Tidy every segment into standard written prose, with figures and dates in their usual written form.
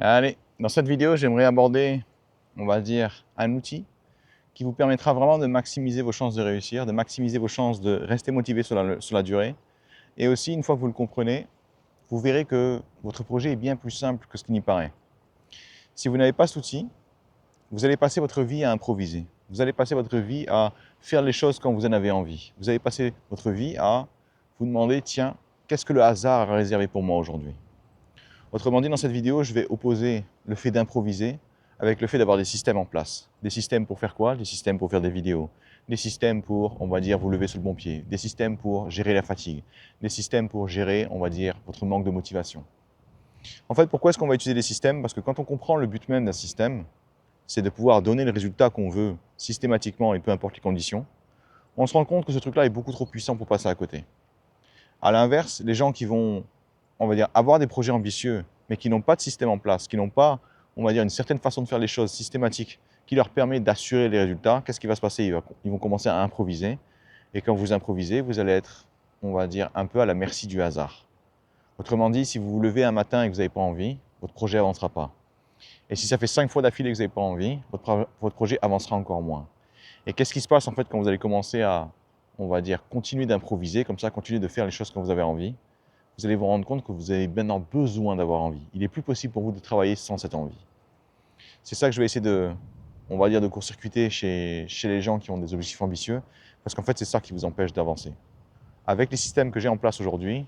Allez, dans cette vidéo, j'aimerais aborder, on va dire, un outil qui vous permettra vraiment de maximiser vos chances de réussir, de maximiser vos chances de rester motivé sur la durée. Et aussi, une fois que vous le comprenez, vous verrez que votre projet est bien plus simple que ce qu'il n'y paraît. Si vous n'avez pas cet outil, vous allez passer votre vie à improviser. Vous allez passer votre vie à faire les choses quand vous en avez envie. Vous allez passer votre vie à vous demander, tiens, qu'est-ce que le hasard a réservé pour moi aujourd'hui? Autrement dit, dans cette vidéo, je vais opposer le fait d'improviser avec le fait d'avoir des systèmes en place. Des systèmes pour faire quoi? Des systèmes pour faire des vidéos. Des systèmes pour, on va dire, vous lever sur le bon pied. Des systèmes pour gérer la fatigue. Des systèmes pour gérer, on va dire, votre manque de motivation. En fait, pourquoi est-ce qu'on va utiliser des systèmes? Parce que quand on comprend le but même d'un système, c'est de pouvoir donner le résultat qu'on veut systématiquement et peu importe les conditions, on se rend compte que ce truc-là est beaucoup trop puissant pour passer à côté. À l'inverse, les gens qui vont, on va dire, avoir des projets ambitieux, mais qui n'ont pas de système en place, qui n'ont pas, on va dire, une certaine façon de faire les choses systématique, qui leur permet d'assurer les résultats, qu'est-ce qui va se passer? Ils vont commencer à improviser. Et quand vous improvisez, vous allez être, on va dire, un peu à la merci du hasard. Autrement dit, si vous vous levez un matin et que vous n'avez pas envie, votre projet n'avancera pas. Et si ça fait 5 fois d'affilée que vous n'avez pas envie, votre projet avancera encore moins. Et qu'est-ce qui se passe en fait quand vous allez commencer à, on va dire, continuer d'improviser, comme ça, continuer de faire les choses quand vous avez envie? Vous allez vous rendre compte que vous avez maintenant besoin d'avoir envie. Il n'est plus possible pour vous de travailler sans cette envie. C'est ça que je vais essayer de, on va dire, de court-circuiter chez les gens qui ont des objectifs ambitieux, parce qu'en fait, c'est ça qui vous empêche d'avancer. Avec les systèmes que j'ai en place aujourd'hui,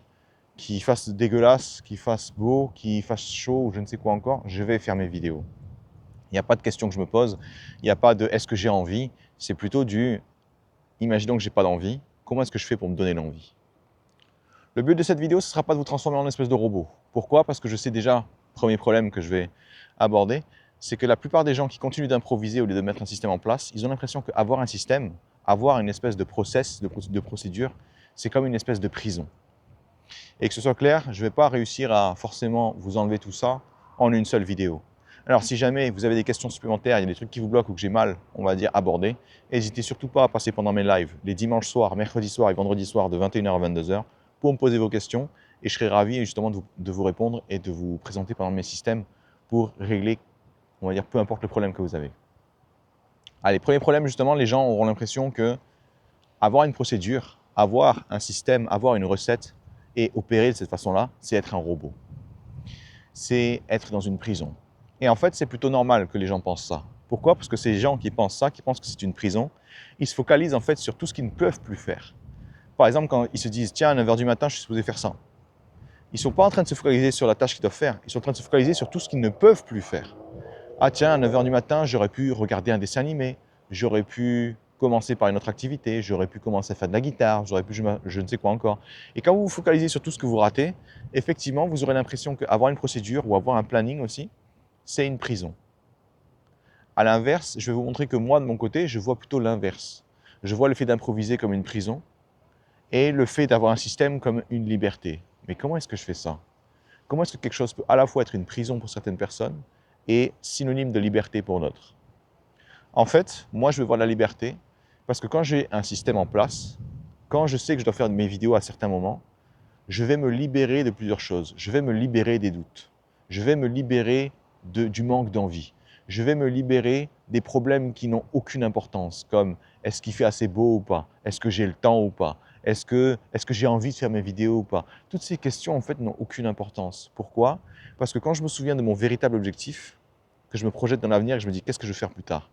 qu'ils fassent dégueulasse, qu'ils fassent beau, qu'ils fassent chaud ou je ne sais quoi encore, je vais faire mes vidéos. Il n'y a pas de question que je me pose, il n'y a pas de est-ce que j'ai envie, c'est plutôt du imaginons que j'ai pas d'envie, comment est-ce que je fais pour me donner l'envie? Le but de cette vidéo, ce ne sera pas de vous transformer en espèce de robot. Pourquoi? Parce que je sais déjà, premier problème que je vais aborder, c'est que la plupart des gens qui continuent d'improviser au lieu de mettre un système en place, ils ont l'impression qu'avoir un système, avoir une espèce de process, de procédure, c'est comme une espèce de prison. Et que ce soit clair, je ne vais pas réussir à forcément vous enlever tout ça en une seule vidéo. Alors si jamais vous avez des questions supplémentaires, il y a des trucs qui vous bloquent ou que j'ai mal, on va dire, abordé, n'hésitez surtout pas à passer pendant mes lives les dimanches soirs, mercredis soirs et vendredis soirs de 21h à 22h pour me poser vos questions et je serai ravi justement de vous répondre et de vous présenter pendant mes systèmes pour régler, on va dire, peu importe le problème que vous avez. Allez, premier problème justement, les gens auront l'impression que avoir une procédure, avoir un système, avoir une recette et opérer de cette façon-là, c'est être un robot. C'est être dans une prison. Et en fait, c'est plutôt normal que les gens pensent ça. Pourquoi? Parce que ces gens qui pensent ça, qui pensent que c'est une prison, ils se focalisent en fait sur tout ce qu'ils ne peuvent plus faire. Par exemple, quand ils se disent, tiens, à 9h du matin, je suis supposé faire ça. Ils ne sont pas en train de se focaliser sur la tâche qu'ils doivent faire, ils sont en train de se focaliser sur tout ce qu'ils ne peuvent plus faire. Ah tiens, à 9h du matin, j'aurais pu regarder un dessin animé, j'aurais pu commencer par une autre activité, j'aurais pu commencer à faire de la guitare, j'aurais pu je ne sais quoi encore. Et quand vous vous focalisez sur tout ce que vous ratez, effectivement, vous aurez l'impression qu'avoir une procédure ou avoir un planning aussi, c'est une prison. À l'inverse, je vais vous montrer que moi, de mon côté, je vois plutôt l'inverse. Je vois le fait d'improviser comme une prison et le fait d'avoir un système comme une liberté. Mais comment est-ce que je fais ça? Comment est-ce que quelque chose peut à la fois être une prison pour certaines personnes et synonyme de liberté pour d'autres? En fait, moi, je veux voir la liberté parce que quand j'ai un système en place, quand je sais que je dois faire mes vidéos à certains moments, je vais me libérer de plusieurs choses. Je vais me libérer des doutes. Je vais me libérer du manque d'envie. Je vais me libérer des problèmes qui n'ont aucune importance, comme est-ce qu'il fait assez beau ou pas? Est-ce que j'ai le temps ou pas? Est-ce que j'ai envie de faire mes vidéos ou pas? Toutes ces questions, en fait, n'ont aucune importance. Pourquoi? Parce que quand je me souviens de mon véritable objectif, que je me projette dans l'avenir et que je me dis qu'est-ce que je veux faire plus tard?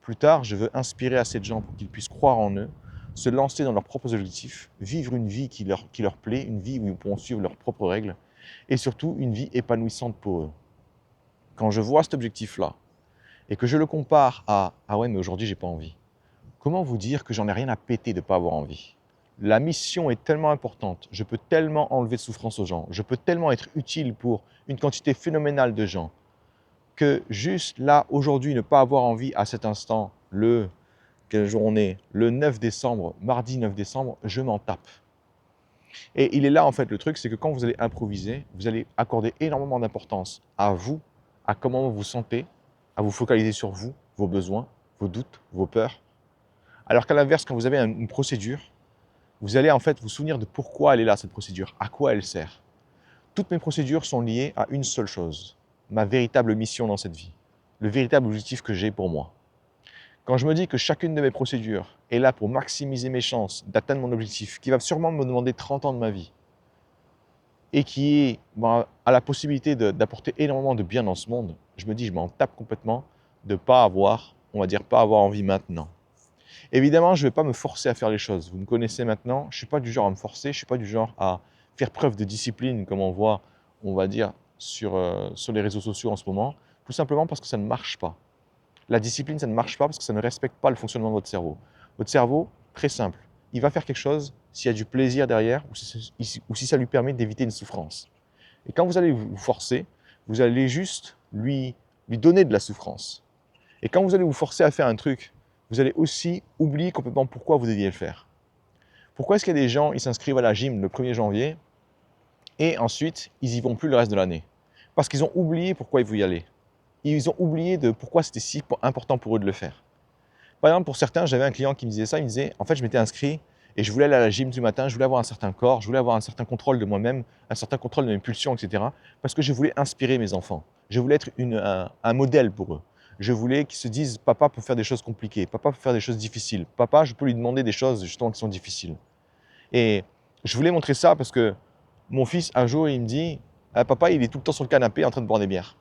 Plus tard, je veux inspirer assez de gens pour qu'ils puissent croire en eux, se lancer dans leurs propres objectifs, vivre une vie qui leur plaît, une vie où ils pourront suivre leurs propres règles, et surtout une vie épanouissante pour eux. Quand je vois cet objectif-là, et que je le compare à « Ah ouais, mais aujourd'hui, j'ai pas envie », comment vous dire que j'en ai rien à péter de ne pas avoir envie? La mission est tellement importante, je peux tellement enlever de souffrance aux gens, je peux tellement être utile pour une quantité phénoménale de gens, que juste là, aujourd'hui, ne pas avoir envie à cet instant, quelle journée? Le 9 décembre, mardi 9 décembre, je m'en tape. Et il est là en fait le truc, c'est que quand vous allez improviser, vous allez accorder énormément d'importance à vous, à comment vous vous sentez, à vous focaliser sur vous, vos besoins, vos doutes, vos peurs. Alors qu'à l'inverse, quand vous avez une procédure, vous allez en fait vous souvenir de pourquoi elle est là cette procédure, à quoi elle sert. Toutes mes procédures sont liées à une seule chose, ma véritable mission dans cette vie, le véritable objectif que j'ai pour moi. Quand je me dis que chacune de mes procédures est là pour maximiser mes chances d'atteindre mon objectif, qui va sûrement me demander 30 ans de ma vie, et qui est a la possibilité d'apporter énormément de bien dans ce monde, je me dis, je m'en tape complètement de ne pas avoir, on va dire, pas avoir envie maintenant. Évidemment, je ne vais pas me forcer à faire les choses. Vous me connaissez maintenant, je ne suis pas du genre à me forcer, je ne suis pas du genre à faire preuve de discipline, comme on voit, on va dire, sur les réseaux sociaux en ce moment, tout simplement parce que ça ne marche pas. La discipline, ça ne marche pas parce que ça ne respecte pas le fonctionnement de votre cerveau. Votre cerveau, très simple, il va faire quelque chose s'il y a du plaisir derrière ou si ça lui permet d'éviter une souffrance. Et quand vous allez vous forcer, vous allez juste lui donner de la souffrance. Et quand vous allez vous forcer à faire un truc, vous allez aussi oublier complètement pourquoi vous deviez le faire. Pourquoi est-ce qu'il y a des gens, ils s'inscrivent à la gym le 1er janvier et ensuite, ils n'y vont plus le reste de l'année? Parce qu'ils ont oublié pourquoi ils voulaient y aller. Ils ont oublié de pourquoi c'était si important pour eux de le faire. Par exemple, pour certains, j'avais un client qui me disait ça, il me disait, en fait, je m'étais inscrit et je voulais aller à la gym du matin, je voulais avoir un certain corps, je voulais avoir un certain contrôle de moi-même, un certain contrôle de mes pulsions, etc. Parce que je voulais inspirer mes enfants. Je voulais être un modèle pour eux. Je voulais qu'ils se disent, papa peut faire des choses compliquées, papa peut faire des choses difficiles, papa, je peux lui demander des choses justement qui sont difficiles. Et je voulais montrer ça parce que mon fils, un jour, il me dit, ah, papa, il est tout le temps sur le canapé en train de boire des bières.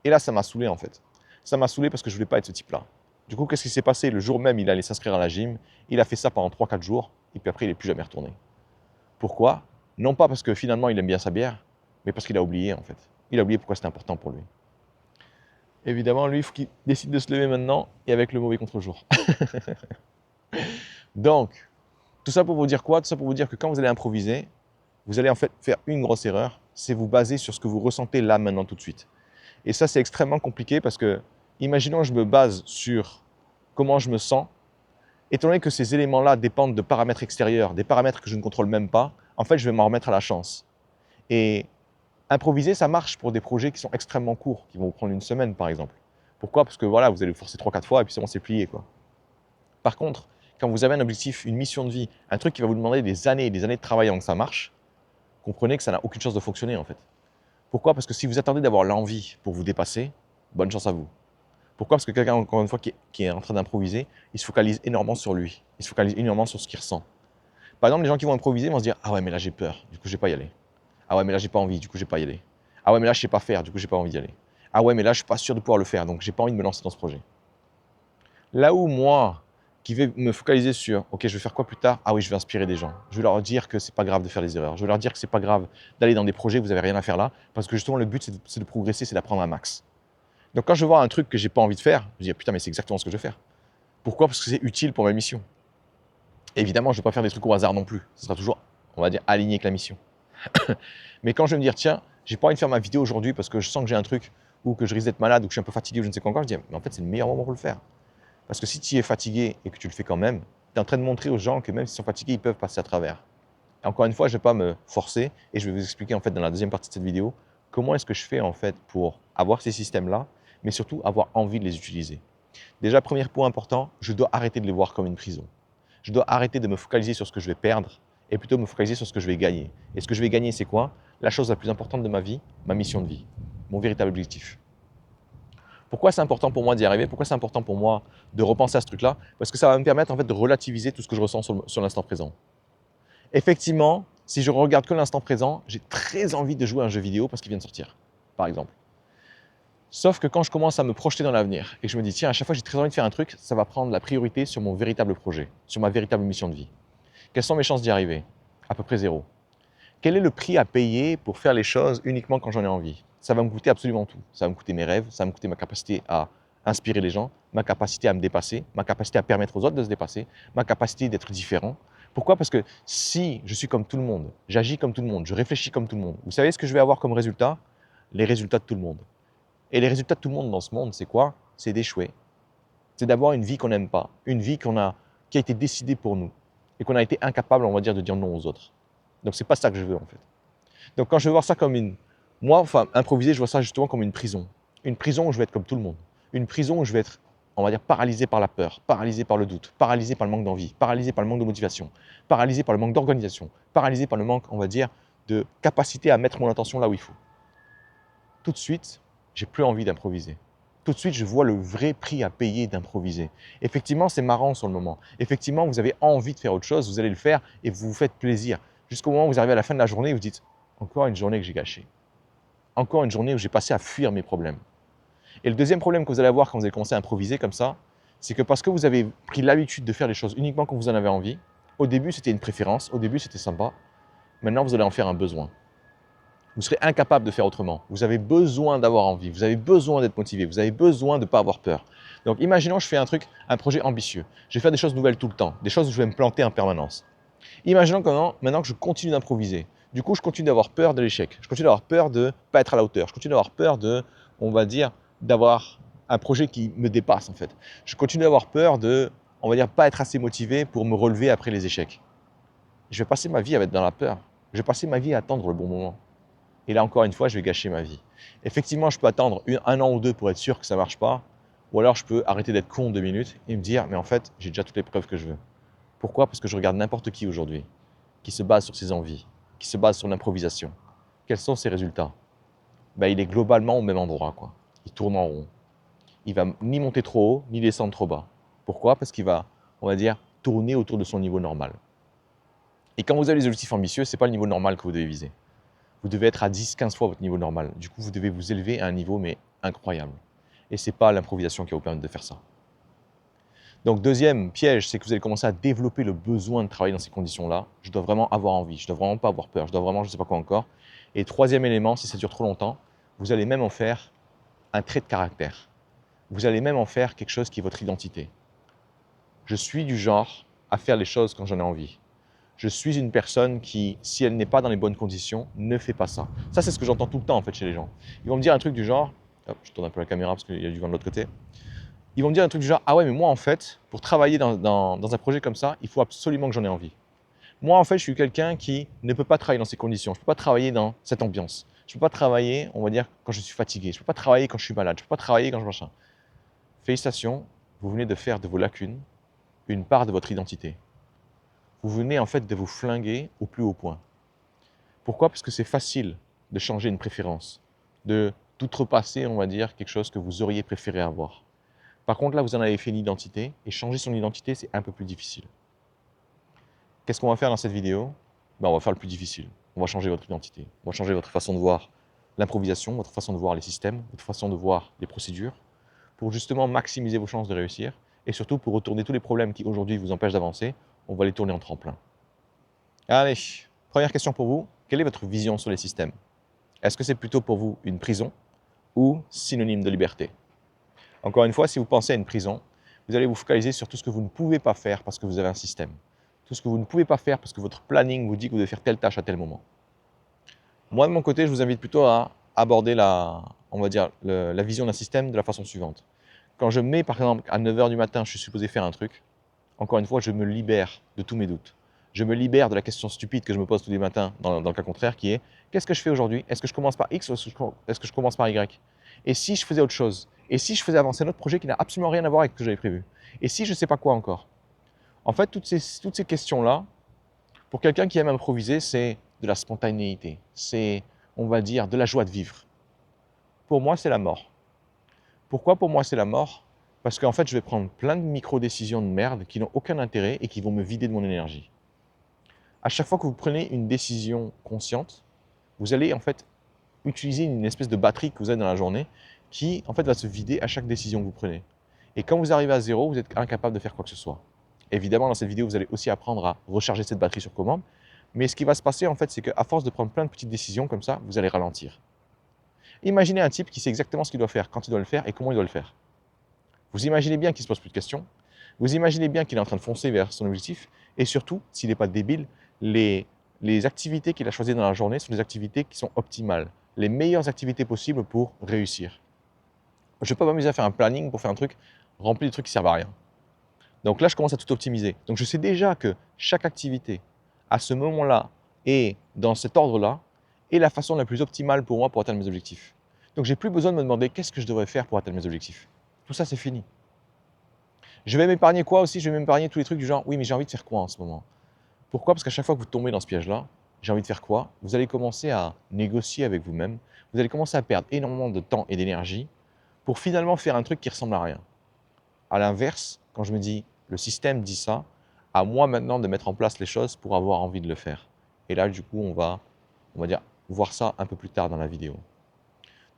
Et là, ça m'a saoulé en fait. Ça m'a saoulé parce que je ne voulais pas être ce type-là. Du coup, qu'est-ce qui s'est passé? Le jour même, il allait s'inscrire à la gym. Il a fait ça pendant 3-4 jours. Et puis après, il n'est plus jamais retourné. Pourquoi? Non pas parce que finalement, il aime bien sa bière, mais parce qu'il a oublié en fait. Il a oublié pourquoi c'était important pour lui. Évidemment, lui, il faut qu'il décide de se lever maintenant et avec le mauvais contre-jour. Donc, tout ça pour vous dire quoi? Tout ça pour vous dire que quand vous allez improviser, vous allez en fait faire une grosse erreur, c'est vous baser sur ce que vous ressentez là, maintenant, tout de suite. Et ça, c'est extrêmement compliqué parce que, imaginons que je me base sur comment je me sens, étant donné que ces éléments-là dépendent de paramètres extérieurs, des paramètres que je ne contrôle même pas, en fait, je vais m'en remettre à la chance. Et improviser, ça marche pour des projets qui sont extrêmement courts, qui vont vous prendre une semaine, par exemple. Pourquoi? Parce que voilà, vous allez vous forcer 3-4 fois et puis c'est bon, c'est plié, quoi. Par contre, quand vous avez un objectif, une mission de vie, un truc qui va vous demander des années et des années de travail avant que ça marche, comprenez que ça n'a aucune chance de fonctionner, en fait. Pourquoi? Parce que si vous attendez d'avoir l'envie pour vous dépasser, bonne chance à vous. Pourquoi? Parce que quelqu'un, encore une fois, qui est en train d'improviser, il se focalise énormément sur lui. Il se focalise énormément sur ce qu'il ressent. Par exemple, les gens qui vont improviser vont se dire, ah ouais, mais là j'ai peur, du coup je vais pas y aller. Ah ouais, mais là j'ai pas envie, du coup je vais pas y aller. Ah ouais, mais là je sais pas faire, du coup j'ai pas envie d'y aller. Ah ouais, mais là je suis pas sûr de pouvoir le faire, donc j'ai pas envie de me lancer dans ce projet. Là où moi, qui vais me focaliser sur, ok, je vais faire quoi plus tard? Ah oui, je vais inspirer des gens. Je vais leur dire que c'est pas grave de faire des erreurs. Je vais leur dire que c'est pas grave d'aller dans des projets où vous avez rien à faire là, parce que justement le but c'est de progresser, c'est d'apprendre un max. Donc quand je vois un truc que j'ai pas envie de faire, je dis, ah, putain, mais c'est exactement ce que je vais faire. Pourquoi? Parce que c'est utile pour ma mission. Évidemment, je ne vais pas faire des trucs au hasard non plus. Ce sera toujours, on va dire, aligné avec la mission. Mais quand je vais me dire, tiens, j'ai pas envie de faire ma vidéo aujourd'hui parce que je sens que j'ai un truc ou que je risque d'être malade ou que je suis un peu fatigué ou je ne sais quoi encore, je dis, mais en fait, c'est le meilleur moment pour le faire. Parce que si tu es fatigué et que tu le fais quand même, tu es en train de montrer aux gens que même s'ils sont fatigués, ils peuvent passer à travers. Et encore une fois, je ne vais pas me forcer et je vais vous expliquer en fait dans la deuxième partie de cette vidéo comment est-ce que je fais en fait pour avoir ces systèmes-là, mais surtout avoir envie de les utiliser. Déjà, premier point important, je dois arrêter de les voir comme une prison. Je dois arrêter de me focaliser sur ce que je vais perdre et plutôt me focaliser sur ce que je vais gagner. Et ce que je vais gagner, c'est quoi? La chose la plus importante de ma vie, ma mission de vie, mon véritable objectif. Pourquoi c'est important pour moi d'y arriver? Pourquoi c'est important pour moi de repenser à ce truc-là? Parce que ça va me permettre en fait de relativiser tout ce que je ressens sur l'instant présent. Effectivement, si je regarde que l'instant présent, j'ai très envie de jouer à un jeu vidéo parce qu'il vient de sortir, par exemple. Sauf que quand je commence à me projeter dans l'avenir et que je me dis, tiens, à chaque fois j'ai très envie de faire un truc, ça va prendre la priorité sur mon véritable projet, sur ma véritable mission de vie. Quelles sont mes chances d'y arriver? À peu près zéro. Quel est le prix à payer pour faire les choses uniquement quand j'en ai envie? Ça va me coûter absolument tout. Ça va me coûter mes rêves, ça va me coûter ma capacité à inspirer les gens, ma capacité à me dépasser, ma capacité à permettre aux autres de se dépasser, ma capacité d'être différent. Pourquoi? Parce que si je suis comme tout le monde, j'agis comme tout le monde, je réfléchis comme tout le monde, vous savez ce que je vais avoir comme résultat? Les résultats de tout le monde. Et les résultats de tout le monde dans ce monde, c'est quoi? C'est d'échouer. C'est d'avoir une vie qu'on n'aime pas, une vie qui a été décidée pour nous et qu'on a été incapable, on va dire, de dire non aux autres. Donc c'est pas ça que je veux en fait. Donc quand je veux voir ça comme moi, enfin improviser, je vois ça justement comme une prison. Une prison où je vais être comme tout le monde. Une prison où je vais être, on va dire, paralysé par la peur, paralysé par le doute, paralysé par le manque d'envie, paralysé par le manque de motivation, paralysé par le manque d'organisation, paralysé par le manque, on va dire, de capacité à mettre mon attention là où il faut. Tout de suite, j'ai plus envie d'improviser. Tout de suite, je vois le vrai prix à payer d'improviser. Effectivement, c'est marrant sur le moment. Effectivement, vous avez envie de faire autre chose, vous allez le faire et vous vous faites plaisir. Jusqu'au moment où vous arrivez à la fin de la journée et vous dites « Encore une journée que j'ai gâchée. Encore une journée où j'ai passé à fuir mes problèmes. » Et le deuxième problème que vous allez avoir quand vous allez commencer à improviser comme ça, c'est que parce que vous avez pris l'habitude de faire les choses uniquement quand vous en avez envie, au début c'était une préférence, au début c'était sympa, maintenant vous allez en faire un besoin. Vous serez incapable de faire autrement. Vous avez besoin d'avoir envie, vous avez besoin d'être motivé, vous avez besoin de ne pas avoir peur. Donc imaginons je fais un projet ambitieux. Je vais faire des choses nouvelles tout le temps, des choses où je vais me planter en permanence. Imaginons que maintenant que je continue d'improviser. Du coup, je continue d'avoir peur de l'échec. Je continue d'avoir peur de ne pas être à la hauteur. Je continue d'avoir peur de, on va dire, d'avoir un projet qui me dépasse en fait. Je continue d'avoir peur de, on va dire, pas être assez motivé pour me relever après les échecs. Je vais passer ma vie à être dans la peur. Je vais passer ma vie à attendre le bon moment. Et là, encore une fois, je vais gâcher ma vie. Effectivement, je peux attendre un an ou deux pour être sûr que ça ne marche pas. Ou alors, je peux arrêter d'être con 2 minutes et me dire, mais en fait, j'ai déjà toutes les preuves que je veux. Pourquoi? Parce que je regarde n'importe qui aujourd'hui, qui se base sur ses envies, qui se base sur l'improvisation. Quels sont ses résultats? Il est globalement au même endroit, quoi. Il tourne en rond. Il va ni monter trop haut, ni descendre trop bas. Pourquoi? Parce qu'il va, on va dire, tourner autour de son niveau normal. Et quand vous avez des objectifs ambitieux, ce n'est pas le niveau normal que vous devez viser. Vous devez être à 10-15 fois votre niveau normal. Du coup, vous devez vous élever à un niveau mais incroyable. Et ce n'est pas l'improvisation qui va vous permettre de faire ça. Donc, deuxième piège, c'est que vous allez commencer à développer le besoin de travailler dans ces conditions-là. Je dois vraiment avoir envie, je ne dois vraiment pas avoir peur, je dois vraiment je ne sais pas quoi encore. Et troisième élément, si ça dure trop longtemps, vous allez même en faire un trait de caractère. Vous allez même en faire quelque chose qui est votre identité. Je suis du genre à faire les choses quand j'en ai envie. Je suis une personne qui, si elle n'est pas dans les bonnes conditions, ne fait pas ça. Ça, c'est ce que j'entends tout le temps en fait chez les gens. Ils vont me dire un truc du genre, hop, je tourne un peu la caméra parce qu'il y a du vent de l'autre côté. Ils vont me dire un truc du genre, ah ouais, mais moi en fait, pour travailler dans un projet comme ça, il faut absolument que j'en ai envie. Moi en fait, je suis quelqu'un qui ne peut pas travailler dans ces conditions. Je ne peux pas travailler dans cette ambiance. Je ne peux pas travailler, on va dire, quand je suis fatigué. Je ne peux pas travailler quand je suis malade. Je ne peux pas travailler quand je machin. Félicitations, vous venez de faire de vos lacunes une part de votre identité. Vous venez en fait de vous flinguer au plus haut point. Pourquoi? Parce que c'est facile de changer une préférence, de d'outrepasser, on va dire, quelque chose que vous auriez préféré avoir. Par contre, là, vous en avez fait une identité, et changer son identité, c'est un peu plus difficile. Qu'est-ce qu'on va faire dans cette vidéo? On va faire le plus difficile. On va changer votre identité. On va changer votre façon de voir l'improvisation, votre façon de voir les systèmes, votre façon de voir les procédures, pour justement maximiser vos chances de réussir, et surtout pour retourner tous les problèmes qui aujourd'hui vous empêchent d'avancer, on va les tourner en tremplin. Allez, première question pour vous. Quelle est votre vision sur les systèmes? Est-ce que c'est plutôt pour vous une prison ou synonyme de liberté? Encore une fois, si vous pensez à une prison, vous allez vous focaliser sur tout ce que vous ne pouvez pas faire parce que vous avez un système. Tout ce que vous ne pouvez pas faire parce que votre planning vous dit que vous devez faire telle tâche à tel moment. Moi, de mon côté, je vous invite plutôt à aborder on va dire, la vision d'un système de la façon suivante. Quand je mets, par exemple, à 9 h du matin, je suis supposé faire un truc, encore une fois, je me libère de tous mes doutes. Je me libère de la question stupide que je me pose tous les matins, dans le cas contraire, qui est « Qu'est-ce que je fais aujourd'hui? Est-ce que je commence par X ou est-ce que je commence par Y? Et si je faisais autre chose? Et si je faisais avancer un autre projet qui n'a absolument rien à voir avec ce que j'avais prévu? Et si je ne sais pas quoi encore ?» En fait, toutes ces questions-là, pour quelqu'un qui aime improviser, c'est de la spontanéité. C'est, on va dire, de la joie de vivre. Pour moi, c'est la mort. Pourquoi pour moi c'est la mort? Parce qu'en fait, je vais prendre plein de micro-décisions de merde qui n'ont aucun intérêt et qui vont me vider de mon énergie. À chaque fois que vous prenez une décision consciente, vous allez en fait utiliser une espèce de batterie que vous avez dans la journée qui en fait va se vider à chaque décision que vous prenez. Et quand vous arrivez à zéro, vous êtes incapable de faire quoi que ce soit. Évidemment, dans cette vidéo, vous allez aussi apprendre à recharger cette batterie sur commande. Mais ce qui va se passer en fait, c'est qu'à force de prendre plein de petites décisions comme ça, vous allez ralentir. Imaginez un type qui sait exactement ce qu'il doit faire, quand il doit le faire et comment il doit le faire. Vous imaginez bien qu'il ne se pose plus de questions. Vous imaginez bien qu'il est en train de foncer vers son objectif. Et surtout, s'il n'est pas débile, les activités qu'il a choisies dans la journée sont des activités qui sont optimales. Les meilleures activités possibles pour réussir. Je ne vais pas m'amuser à faire un planning pour faire un truc rempli de trucs qui ne servent à rien. Donc là, je commence à tout optimiser. Donc je sais déjà que chaque activité, à ce moment-là, et dans cet ordre-là, est la façon la plus optimale pour moi pour atteindre mes objectifs. Donc j'ai plus besoin de me demander qu'est-ce que je devrais faire pour atteindre mes objectifs. Tout ça, c'est fini. Je vais m'épargner quoi aussi? Je vais m'épargner tous les trucs du genre, oui, mais j'ai envie de faire quoi en ce moment? Pourquoi? Parce qu'à chaque fois que vous tombez dans ce piège-là, j'ai envie de faire quoi? Vous allez commencer à négocier avec vous-même. vous allez commencer à perdre énormément de temps et d'énergie pour finalement faire un truc qui ressemble à rien. À l'inverse, quand je me dis, le système dit ça, à moi maintenant de mettre en place les choses pour avoir envie de le faire. Et là, du coup, on va dire, voir ça un peu plus tard dans la vidéo.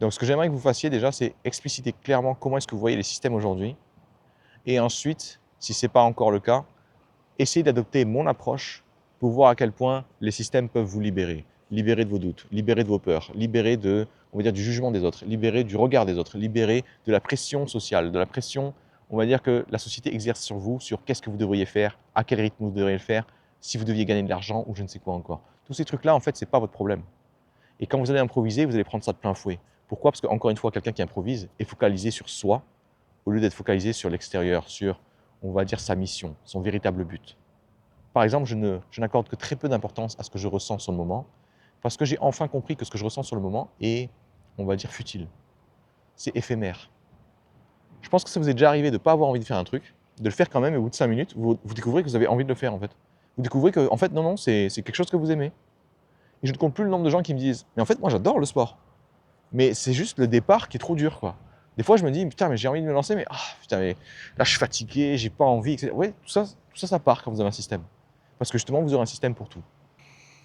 Donc, ce que j'aimerais que vous fassiez déjà, c'est expliciter clairement comment est-ce que vous voyez les systèmes aujourd'hui. Et ensuite, si ce n'est pas encore le cas, essayez d'adopter mon approche pour voir à quel point les systèmes peuvent vous libérer. Libérer de vos doutes, libérer de vos peurs, libérer de, on va dire, du jugement des autres, libérer du regard des autres, libérer de la pression sociale, de la pression, on va dire, que la société exerce sur vous, sur qu'est-ce que vous devriez faire, à quel rythme vous devriez le faire, si vous deviez gagner de l'argent ou je ne sais quoi encore. Tous ces trucs-là, en fait, ce n'est pas votre problème. Et quand vous allez improviser, vous allez prendre ça de plein fouet. Pourquoi? Parce qu'encore une fois, quelqu'un qui improvise est focalisé sur soi, au lieu d'être focalisé sur l'extérieur, sur, on va dire, sa mission, son véritable but. Par exemple, je n'accorde que très peu d'importance à ce que je ressens sur le moment, parce que j'ai enfin compris que ce que je ressens sur le moment est, on va dire, futile. C'est éphémère. Je pense que ça vous est déjà arrivé de ne pas avoir envie de faire un truc, de le faire quand même, et au bout de 5 minutes, vous découvrez que vous avez envie de le faire, en fait. Vous découvrez que, en fait, non, c'est quelque chose que vous aimez. Et je ne compte plus le nombre de gens qui me disent « Mais en fait, moi, j'adore le sport. » Mais c'est juste le départ qui est trop dur, quoi. Des fois, je me dis « Putain, mais j'ai envie de me lancer, mais, putain, mais là, je suis fatigué, j'ai pas envie, etc. » Ouais, tout ça, ça part quand vous avez un système. Parce que justement, vous aurez un système pour tout.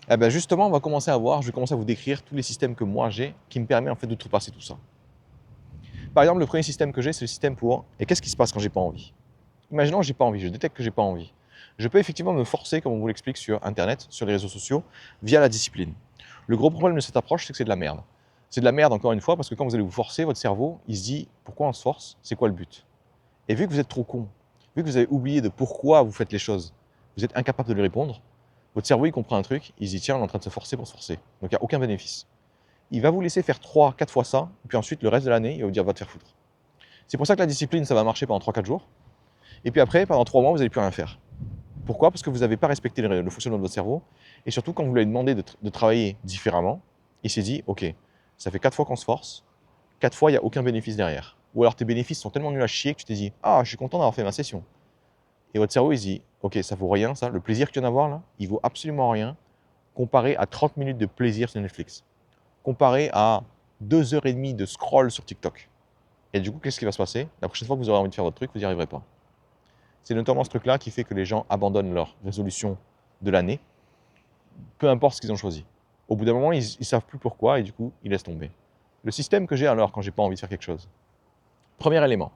Eh bien justement, on va commencer à voir, je vais commencer à vous décrire tous les systèmes que moi j'ai qui me permettent en fait d'outrepasser tout ça. Par exemple, le premier système que j'ai, c'est le système pour « Et qu'est-ce qui se passe quand j'ai pas envie ?» Imaginons que j'ai pas envie, je détecte que j'ai pas envie. Je peux effectivement me forcer, comme on vous l'explique sur Internet, sur les réseaux sociaux, via la discipline. Le gros problème de cette approche, c'est que c'est de la merde. C'est de la merde, encore une fois, parce que quand vous allez vous forcer, votre cerveau, il se dit « Pourquoi on se force? C'est quoi le but ?» Et vu que vous êtes trop con, vu que vous avez oublié de pourquoi vous faites les choses, vous êtes incapable de lui répondre, votre cerveau, il comprend un truc, il se dit « Tiens, on est en train de se forcer pour se forcer. » Donc, il n'y a aucun bénéfice. Il va vous laisser faire 3, 4 fois ça, et puis ensuite, le reste de l'année, il va vous dire « Va te faire foutre. » C'est pour ça que la discipline, ça va marcher pendant 3-4 jours. Et puis après, pendant 3 mois, vous n'allez plus rien faire. Pourquoi? Parce que vous n'avez pas respecté le fonctionnement de votre cerveau. Et surtout, quand vous lui avez demandé de travailler différemment, il s'est dit « Ok, ça fait 4 fois qu'on se force, 4 fois, il n'y a aucun bénéfice derrière. » Ou alors tes bénéfices sont tellement nuls à chier que tu t'es dit « Ah, je suis content d'avoir fait ma session. » Et votre cerveau, il se dit « Ok, ça vaut rien, ça. Le plaisir que tu viens d'avoir, là, il vaut absolument rien comparé à 30 minutes de plaisir sur Netflix. Comparé à 2h30 de scroll sur TikTok. » Et du coup, qu'est-ce qui va se passer? La prochaine fois que vous aurez envie de faire votre truc, vous n'y arriverez pas. C'est notamment ce truc-là qui fait que les gens abandonnent leur résolution de l'année, peu importe ce qu'ils ont choisi. Au bout d'un moment, ils ne savent plus pourquoi et du coup, ils laissent tomber. Le système que j'ai alors quand j'ai pas envie de faire quelque chose. Premier élément,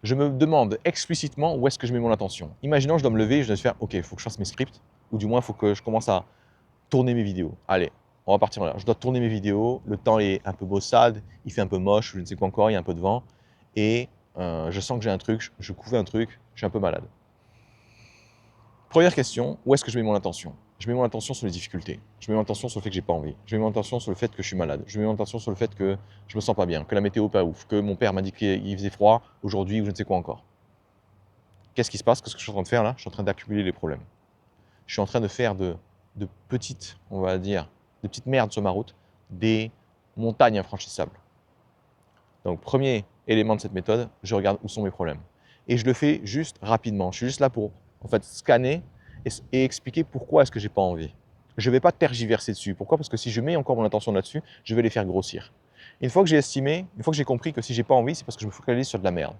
je me demande explicitement où est-ce que je mets mon attention. Imaginons, je dois me lever et je dois faire « Ok, il faut que je fasse mes scripts » ou du moins, il faut que je commence à tourner mes vidéos. Allez, on va partir là. Je dois tourner mes vidéos, le temps est un peu maussade, il fait un peu moche, je ne sais quoi encore, il y a un peu de vent. Et je sens que j'ai un truc, je couvre un truc, je suis un peu malade. Première question, où est-ce que je mets mon attention? Je mets mon attention sur les difficultés. Je mets mon attention sur le fait que j'ai pas envie. Je mets mon attention sur le fait que je suis malade. Je mets mon attention sur le fait que je me sens pas bien, que la météo est pas ouf, que mon père m'a dit qu'il faisait froid aujourd'hui ou je ne sais quoi encore. Qu'est-ce qui se passe? Qu'est-ce que je suis en train de faire là? Je suis en train d'accumuler les problèmes. Je suis en train de faire de petites, on va dire, de petites merdes sur ma route, des montagnes infranchissables. Donc, premier élément de cette méthode, je regarde où sont mes problèmes. Et je le fais juste rapidement. Je suis juste là pour, en fait, scanner et expliquer pourquoi est-ce que j'ai pas envie. Je ne vais pas tergiverser dessus. Pourquoi? Parce que si je mets encore mon attention là-dessus, je vais les faire grossir. Une fois que j'ai estimé, une fois que j'ai compris que si j'ai pas envie, c'est parce que je me focalise sur de la merde.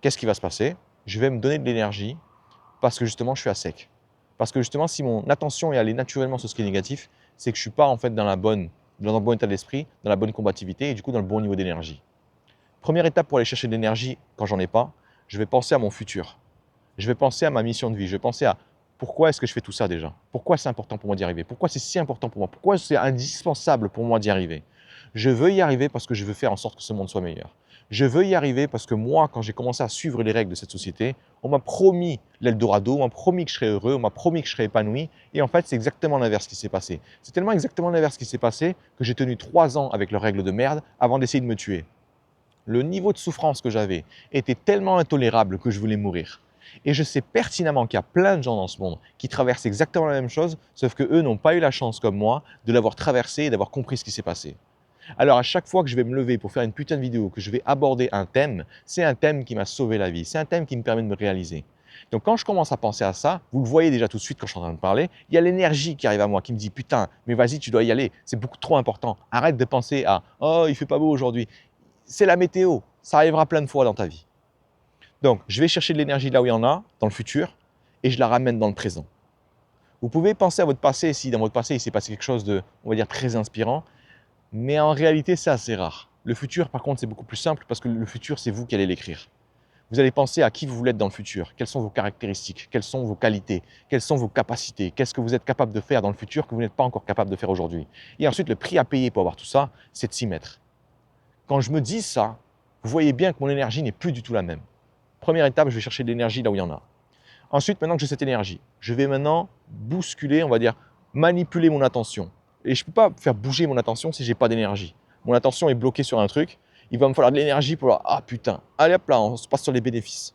Qu'est-ce qui va se passer? Je vais me donner de l'énergie parce que justement, je suis à sec. Parce que justement, si mon attention est allée naturellement sur ce qui est négatif, c'est que je ne suis pas en fait dans le bon état d'esprit, dans la bonne combativité et du coup dans le bon niveau d'énergie. Première étape pour aller chercher de l'énergie quand j'en ai pas, je vais penser à mon futur. Je vais penser à ma mission de vie. Je vais penser à pourquoi est-ce que je fais tout ça déjà? Pourquoi c'est important pour moi d'y arriver? Pourquoi c'est si important pour moi? Pourquoi c'est indispensable pour moi d'y arriver? Je veux y arriver parce que je veux faire en sorte que ce monde soit meilleur. Je veux y arriver parce que moi, quand j'ai commencé à suivre les règles de cette société, on m'a promis l'Eldorado, on m'a promis que je serais heureux, on m'a promis que je serais épanoui. Et en fait, c'est exactement l'inverse qui s'est passé. C'est tellement exactement l'inverse qui s'est passé que j'ai tenu 3 ans avec leurs règles de merde avant d'essayer de me tuer. Le niveau de souffrance que j'avais était tellement intolérable que je voulais mourir. Et je sais pertinemment qu'il y a plein de gens dans ce monde qui traversent exactement la même chose, sauf qu'eux n'ont pas eu la chance comme moi de l'avoir traversé et d'avoir compris ce qui s'est passé. Alors à chaque fois que je vais me lever pour faire une putain de vidéo, que je vais aborder un thème, c'est un thème qui m'a sauvé la vie, c'est un thème qui me permet de me réaliser. Donc quand je commence à penser à ça, vous le voyez déjà tout de suite quand je suis en train de parler, il y a l'énergie qui arrive à moi, qui me dit « Putain, mais vas-y, tu dois y aller, c'est beaucoup trop important. Arrête de penser à « Oh, il fait pas beau aujourd'hui ». C'est la météo, ça arrivera plein de fois dans ta vie. Donc, je vais chercher de l'énergie là où il y en a, dans le futur, et je la ramène dans le présent. Vous pouvez penser à votre passé si dans votre passé il s'est passé quelque chose de, on va dire, très inspirant, mais en réalité c'est assez rare. Le futur par contre c'est beaucoup plus simple parce que le futur c'est vous qui allez l'écrire. Vous allez penser à qui vous voulez être dans le futur, quelles sont vos caractéristiques, quelles sont vos qualités, quelles sont vos capacités, qu'est-ce que vous êtes capable de faire dans le futur que vous n'êtes pas encore capable de faire aujourd'hui. Et ensuite le prix à payer pour avoir tout ça, c'est de s'y mettre. Quand je me dis ça, vous voyez bien que mon énergie n'est plus du tout la même. Première étape, je vais chercher de l'énergie là où il y en a. Ensuite, maintenant que j'ai cette énergie, je vais maintenant bousculer, on va dire, manipuler mon attention. Et je ne peux pas faire bouger mon attention si je n'ai pas d'énergie. Mon attention est bloquée sur un truc, il va me falloir de l'énergie pour ah putain, allez hop là, on se passe sur les bénéfices.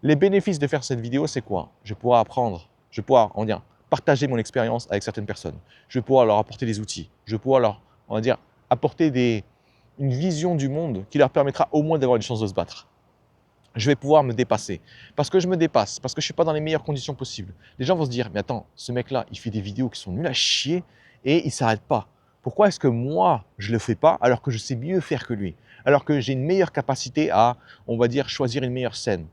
Les bénéfices de faire cette vidéo, c'est quoi? Je vais pouvoir apprendre, je vais pouvoir, on va dire, partager mon expérience avec certaines personnes. Je vais pouvoir leur apporter des outils, je vais pouvoir leur, on va dire, apporter une vision du monde qui leur permettra au moins d'avoir une chance de se battre. Je vais pouvoir me dépasser. Parce que je me dépasse, parce que je ne suis pas dans les meilleures conditions possibles. Les gens vont se dire, mais attends, ce mec-là, il fait des vidéos qui sont nulles à chier et il ne s'arrête pas. Pourquoi est-ce que moi, je ne le fais pas alors que je sais mieux faire que lui? Alors que j'ai une meilleure capacité à, on va dire, choisir une meilleure scène.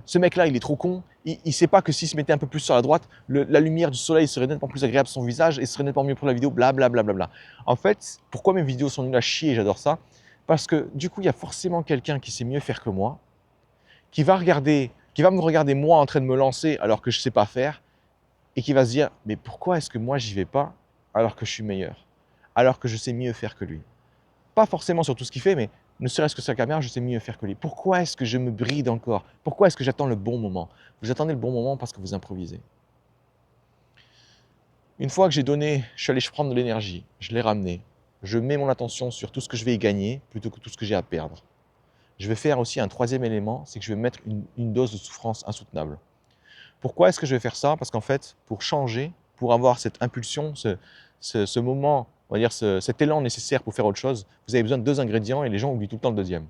Ce mec-là, il est trop con, il ne sait pas que s'il se mettait un peu plus sur la droite, la lumière du soleil serait nettement plus agréable sur son visage et serait nettement mieux pour la vidéo, blablabla. Bla, bla, bla. En fait, pourquoi mes vidéos sont nulles à chier et j'adore ça? Parce que du coup, il y a forcément quelqu'un qui sait mieux faire que moi, qui va me regarder moi en train de me lancer alors que je ne sais pas faire et qui va se dire mais pourquoi est-ce que moi j'y vais pas alors que je suis meilleur, alors que je sais mieux faire que lui. Pas forcément sur tout ce qu'il fait, mais ne serait-ce que sur la caméra, je sais mieux faire que lui. Pourquoi est-ce que je me bride encore? Pourquoi est-ce que j'attends le bon moment? Vous attendez le bon moment parce que vous improvisez. Une fois que j'ai donné, je suis allé prendre de l'énergie, je l'ai ramené, je mets mon attention sur tout ce que je vais y gagner plutôt que tout ce que j'ai à perdre. Je vais faire aussi un troisième élément, c'est que je vais mettre une dose de souffrance insoutenable. Pourquoi est-ce que je vais faire ça? Parce qu'en fait, pour changer, pour avoir cette impulsion, ce moment, on va dire cet élan nécessaire pour faire autre chose, vous avez besoin de 2 ingrédients et les gens oublient tout le temps le deuxième.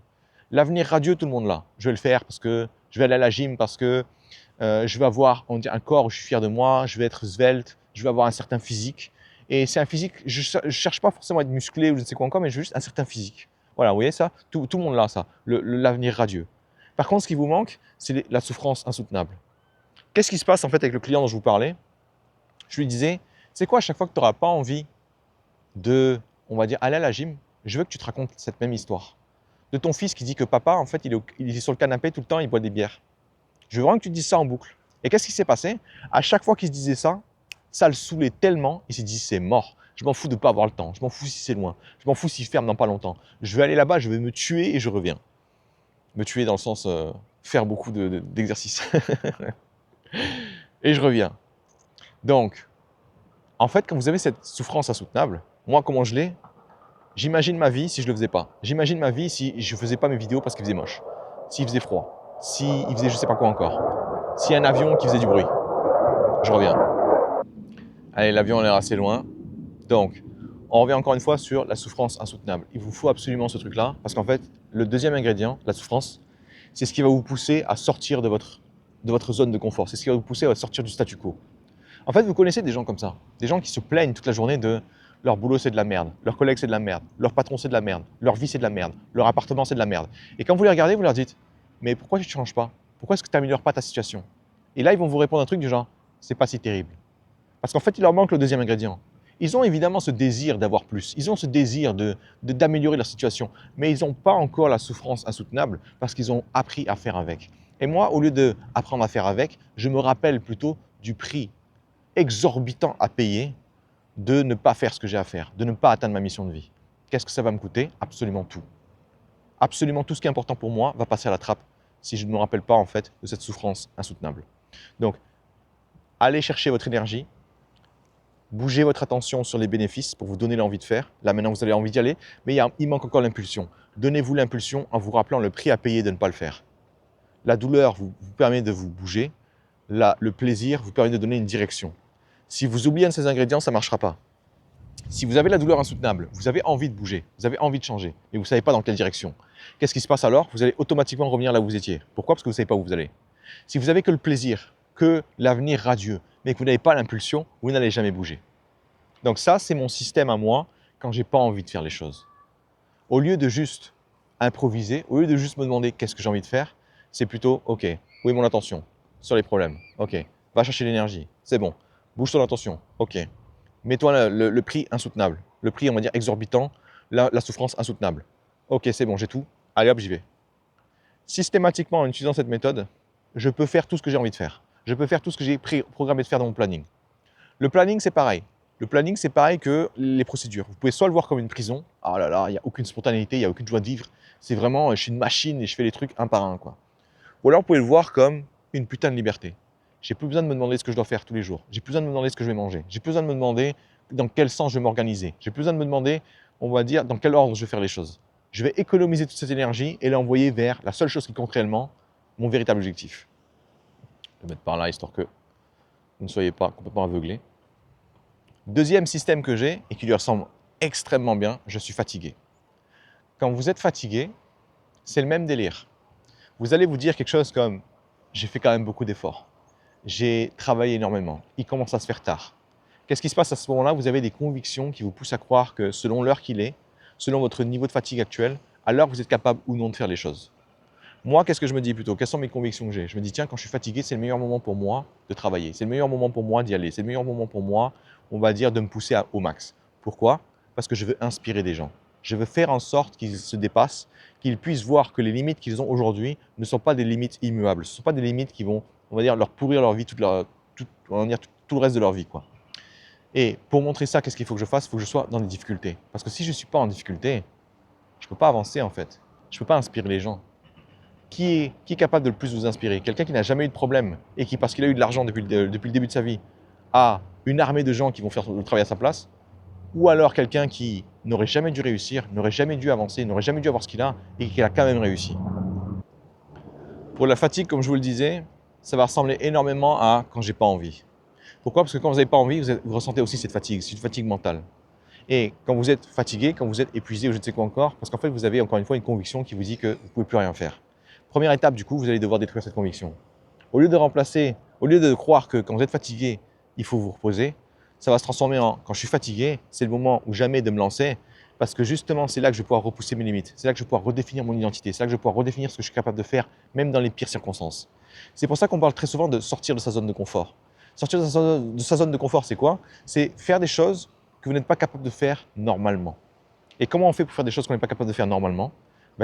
L'avenir radieux, tout le monde l'a. Je vais le faire parce que je vais aller à la gym, parce que je vais avoir un corps où je suis fier de moi, je vais être svelte, je vais avoir un certain physique. Et c'est un physique, je ne cherche pas forcément à être musclé ou je ne sais quoi encore, mais je veux juste un certain physique. Voilà, vous voyez ça? Tout le monde l'a, ça, l'avenir radieux. Par contre, ce qui vous manque, c'est la souffrance insoutenable. Qu'est-ce qui se passe en fait avec le client dont je vous parlais? Je lui disais, c'est quoi, à chaque fois que tu n'auras pas envie de, on va dire, aller à la gym, je veux que tu te racontes cette même histoire. De ton fils qui dit que papa, en fait, il est sur le canapé tout le temps, il boit des bières. Je veux vraiment que tu te dises ça en boucle. Et qu'est-ce qui s'est passé? À chaque fois qu'il se disait ça, ça le saoulait tellement, il s'est dit c'est mort. Je m'en fous de ne pas avoir le temps. Je m'en fous si c'est loin. Je m'en fous s'il ferme dans pas longtemps. Je vais aller là-bas, je vais me tuer et je reviens. Me tuer dans le sens faire beaucoup d'exercices. Et je reviens. Donc, en fait, quand vous avez cette souffrance insoutenable, moi, comment je l'ai? J'imagine ma vie si je ne le faisais pas. J'imagine ma vie si je ne faisais pas mes vidéos parce qu'il faisait moche. S'il faisait froid. S'il faisait je ne sais pas quoi encore. S'il y a un avion qui faisait du bruit. Je reviens. Allez, l'avion a l'air assez loin. Donc, on revient encore une fois sur la souffrance insoutenable. Il vous faut absolument ce truc-là, parce qu'en fait, le deuxième ingrédient, la souffrance, c'est ce qui va vous pousser à sortir de votre zone de confort. C'est ce qui va vous pousser à sortir du statu quo. En fait, vous connaissez des gens comme ça. Des gens qui se plaignent toute la journée de leur boulot c'est de la merde, leur collègue c'est de la merde, leur patron c'est de la merde, leur vie c'est de la merde, leur appartement c'est de la merde. Et quand vous les regardez, vous leur dites « Mais pourquoi tu ne changes pas? Pourquoi est-ce que tu n'améliores pas ta situation ?» Et là, ils vont vous répondre un truc du genre « C'est pas si terrible. » Parce qu'en fait, il leur manque le deuxième ingrédient. Ils ont évidemment ce désir d'avoir plus, ils ont ce désir d'améliorer leur situation, mais ils n'ont pas encore la souffrance insoutenable parce qu'ils ont appris à faire avec. Et moi, au lieu d'apprendre à faire avec, je me rappelle plutôt du prix exorbitant à payer de ne pas faire ce que j'ai à faire, de ne pas atteindre ma mission de vie. Qu'est-ce que ça va me coûter? Absolument tout. Absolument tout ce qui est important pour moi va passer à la trappe si je ne me rappelle pas en fait de cette souffrance insoutenable. Donc, allez chercher votre énergie, bougez votre attention sur les bénéfices pour vous donner l'envie de faire. Là, maintenant, vous avez envie d'y aller, mais il manque encore l'impulsion. Donnez-vous l'impulsion en vous rappelant le prix à payer de ne pas le faire. La douleur vous permet de vous bouger. Le plaisir vous permet de donner une direction. Si vous oubliez un de ces ingrédients, ça ne marchera pas. Si vous avez la douleur insoutenable, vous avez envie de bouger, vous avez envie de changer, mais vous ne savez pas dans quelle direction. Qu'est-ce qui se passe alors? Vous allez automatiquement revenir là où vous étiez. Pourquoi? Parce que vous ne savez pas où vous allez. Si vous avez que le plaisir, que l'avenir radieux, mais que vous n'avez pas l'impulsion, vous n'allez jamais bouger. Donc ça, c'est mon système à moi quand j'ai pas envie de faire les choses. Au lieu de juste improviser, au lieu de juste me demander qu'est-ce que j'ai envie de faire, c'est plutôt, ok, où est mon attention sur les problèmes? Ok, va chercher l'énergie, c'est bon. Bouge ton attention, ok. Mets-toi le prix insoutenable, le prix, on va dire, exorbitant, la souffrance insoutenable. Ok, c'est bon, j'ai tout, allez hop, j'y vais. Systématiquement, en utilisant cette méthode, je peux faire tout ce que j'ai envie de faire. Je peux faire tout ce que j'ai programmé de faire dans mon planning. Le planning, c'est pareil. Le planning, c'est pareil que les procédures. Vous pouvez soit le voir comme une prison. Ah là là, il n'y a aucune spontanéité, il n'y a aucune joie de vivre. C'est vraiment, je suis une machine et je fais les trucs un par un, quoi. Ou alors, vous pouvez le voir comme une putain de liberté. J'ai plus besoin de me demander ce que je dois faire tous les jours. J'ai plus besoin de me demander ce que je vais manger. J'ai plus besoin de me demander dans quel sens je vais m'organiser. J'ai plus besoin de me demander, on va dire, dans quel ordre je vais faire les choses. Je vais économiser toute cette énergie et l'envoyer vers la seule chose qui compte réellement, mon véritable objectif. Je vais mettre par là, histoire que vous ne soyez pas complètement aveuglés. Deuxième système que j'ai, et qui lui ressemble extrêmement bien, je suis fatigué. Quand vous êtes fatigué, c'est le même délire. Vous allez vous dire quelque chose comme « j'ai fait quand même beaucoup d'efforts, j'ai travaillé énormément, il commence à se faire tard ». Qu'est-ce qui se passe à ce moment-là? Vous avez des convictions qui vous poussent à croire que selon l'heure qu'il est, selon votre niveau de fatigue actuel, alors vous êtes capable ou non de faire les choses. Moi, qu'est-ce que je me dis plutôt? Quelles sont mes convictions que j'ai? Je me dis, tiens, quand je suis fatigué, c'est le meilleur moment pour moi de travailler. C'est le meilleur moment pour moi d'y aller. C'est le meilleur moment pour moi, on va dire, de me pousser au max. Pourquoi? Parce que je veux inspirer des gens. Je veux faire en sorte qu'ils se dépassent, qu'ils puissent voir que les limites qu'ils ont aujourd'hui ne sont pas des limites immuables. Ce ne sont pas des limites qui vont, on va dire, leur pourrir leur vie, on va dire, tout le reste de leur vie, quoi. Et pour montrer ça, qu'est-ce qu'il faut que je fasse? Il faut que je sois dans des difficultés. Parce que si je ne suis pas en difficulté, je ne peux pas avancer, en fait. Je ne peux pas inspirer les gens. Qui est capable de le plus vous inspirer? Quelqu'un qui n'a jamais eu de problème et qui, parce qu'il a eu de l'argent depuis le début de sa vie, a une armée de gens qui vont faire le travail à sa place? Ou alors quelqu'un qui n'aurait jamais dû réussir, n'aurait jamais dû avancer, n'aurait jamais dû avoir ce qu'il a et qui a quand même réussi? Pour la fatigue, comme je vous le disais, ça va ressembler énormément à quand j'ai pas envie. Pourquoi? Parce que quand vous n'avez pas envie, vous ressentez aussi cette fatigue, c'est une fatigue mentale. Et quand vous êtes fatigué, quand vous êtes épuisé ou je ne sais quoi encore, parce qu'en fait vous avez encore une fois une conviction qui vous dit que vous ne pouvez plus rien faire. Première étape, du coup, vous allez devoir détruire cette conviction. Au lieu de croire que quand vous êtes fatigué, il faut vous reposer, ça va se transformer en quand je suis fatigué, c'est le moment ou jamais de me lancer, parce que justement, c'est là que je vais pouvoir repousser mes limites, c'est là que je vais pouvoir redéfinir mon identité, c'est là que je vais pouvoir redéfinir ce que je suis capable de faire, même dans les pires circonstances. C'est pour ça qu'on parle très souvent de sortir de sa zone de confort. Sortir de sa zone de confort, c'est quoi? C'est faire des choses que vous n'êtes pas capable de faire normalement. Et comment on fait pour faire des choses qu'on n'est pas capable de faire normalement?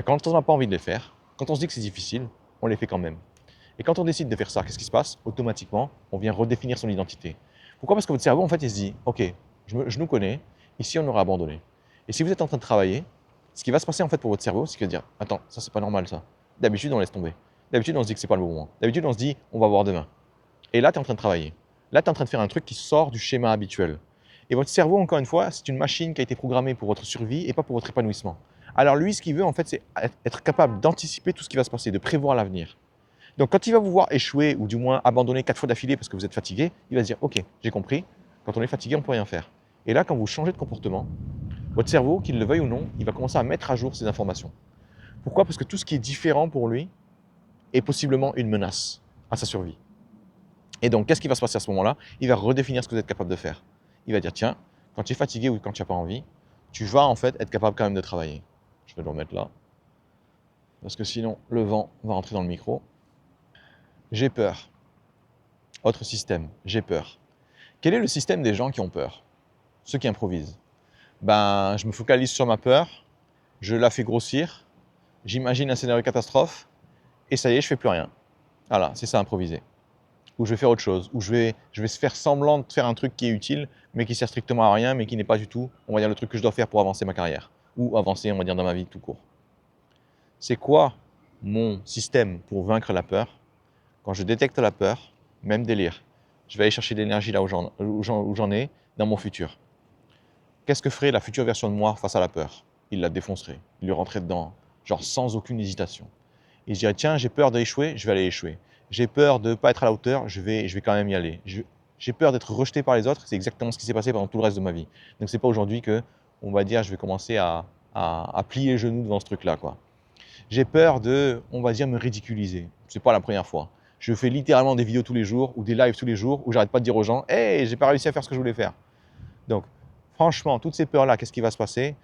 Quand on n'a pas envie de les faire, quand on se dit que c'est difficile, on les fait quand même. Et quand on décide de faire ça, qu'est-ce qui se passe? Automatiquement, on vient redéfinir son identité. Pourquoi? Parce que votre cerveau, en fait, il se dit, ok, je nous connais, ici on aurait abandonné. Et si vous êtes en train de travailler, ce qui va se passer en fait pour votre cerveau, c'est qu'il va dire, attends, ça c'est pas normal ça. D'habitude, on laisse tomber. D'habitude, on se dit que c'est pas le bon moment. D'habitude, on se dit, on va voir demain. Et là, tu es en train de travailler. Là, tu es en train de faire un truc qui sort du schéma habituel. Et votre cerveau, encore une fois, c'est une machine qui a été programmée pour votre survie et pas pour votre épanouissement. Alors lui, ce qu'il veut, en fait, c'est être capable d'anticiper tout ce qui va se passer, de prévoir l'avenir. Donc quand il va vous voir échouer ou du moins abandonner 4 fois d'affilée parce que vous êtes fatigué, il va se dire ok, j'ai compris, quand on est fatigué, on ne peut rien faire. Et là, quand vous changez de comportement, votre cerveau, qu'il le veuille ou non, il va commencer à mettre à jour ces informations. Pourquoi? Parce que tout ce qui est différent pour lui est possiblement une menace à sa survie. Et donc, qu'est-ce qui va se passer à ce moment-là? Il va redéfinir ce que vous êtes capable de faire. Il va dire tiens, quand tu es fatigué ou quand tu n'as pas envie, tu vas en fait être capable quand même de travailler. Je vais le remettre là, parce que sinon le vent va rentrer dans le micro. J'ai peur. Autre système, j'ai peur. Quel est le système des gens qui ont peur? Ceux qui improvisent. Je me focalise sur ma peur, je la fais grossir, j'imagine un scénario catastrophe, et ça y est, je fais plus rien. Voilà, c'est ça, improviser. Ou je vais faire autre chose, ou je vais se faire semblant de faire un truc qui est utile, mais qui sert strictement à rien, mais qui n'est pas du tout, on va dire, le truc que je dois faire pour avancer ma carrière, ou avancer, on va dire, dans ma vie tout court. C'est quoi mon système pour vaincre la peur? Quand je détecte la peur, même délire, je vais aller chercher de l'énergie là où j'en ai, dans mon futur. Qu'est-ce que ferait la future version de moi face à la peur? Il la défoncerait, il lui rentrait dedans, genre sans aucune hésitation. Il se dirait, tiens, j'ai peur d'échouer, je vais aller échouer. J'ai peur de ne pas être à la hauteur, je vais quand même y aller. J'ai peur d'être rejeté par les autres, c'est exactement ce qui s'est passé pendant tout le reste de ma vie. Donc c'est pas aujourd'hui que, on va dire, je vais commencer à plier les genoux devant ce truc-là, quoi. J'ai peur de, on va dire, me ridiculiser. C'est pas la première fois. Je fais littéralement des vidéos tous les jours ou des lives tous les jours où j'arrête pas de dire aux gens « Hey, j'ai pas réussi à faire ce que je voulais faire ». Donc, franchement, toutes ces peurs-là, qu'est-ce qui va se passer?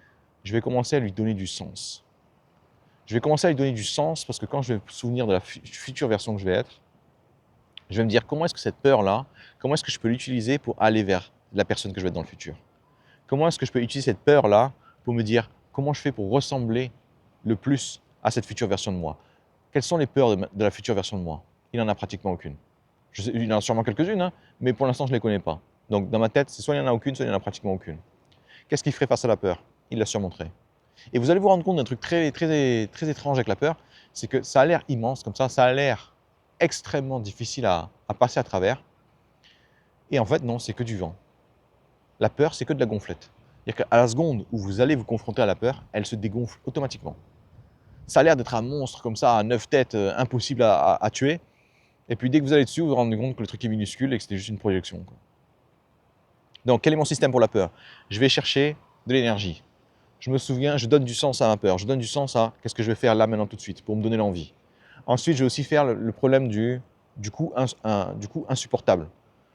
Je vais commencer à lui donner du sens. Je vais commencer à lui donner du sens parce que quand je vais me souvenir de la future version que je vais être, je vais me dire comment est-ce que cette peur-là, comment est-ce que je peux l'utiliser pour aller vers la personne que je vais être dans le futur? Comment est-ce que je peux utiliser cette peur-là pour me dire comment je fais pour ressembler le plus à cette future version de moi? Quelles sont les peurs de la future version de moi? Il n'en a pratiquement aucune. Il y en a sûrement quelques-unes, hein, mais pour l'instant, je ne les connais pas. Donc, dans ma tête, c'est soit il n'y en a aucune, soit il n'y en a pratiquement aucune. Qu'est-ce qu'il ferait face à la peur? Il la surmonterait. Et vous allez vous rendre compte d'un truc très étrange avec la peur, c'est que ça a l'air immense comme ça a l'air extrêmement difficile à passer à travers. Et en fait, non, c'est que du vent. La peur, c'est que de la gonflette. C'est-à-dire qu'à la seconde où vous allez vous confronter à la peur, elle se dégonfle automatiquement. Ça a l'air d'être un monstre comme ça, à 9 têtes, impossible à tuer. Et puis dès que vous allez dessus, vous vous rendez compte que le truc est minuscule et que c'était juste une projection, quoi. Donc, quel est mon système pour la peur? Je vais chercher de l'énergie. Je me souviens, je donne du sens à ma peur. Je donne du sens à qu'est-ce que je vais faire là, maintenant, tout de suite, pour me donner l'envie. Ensuite, je vais aussi faire le problème du coup insupportable,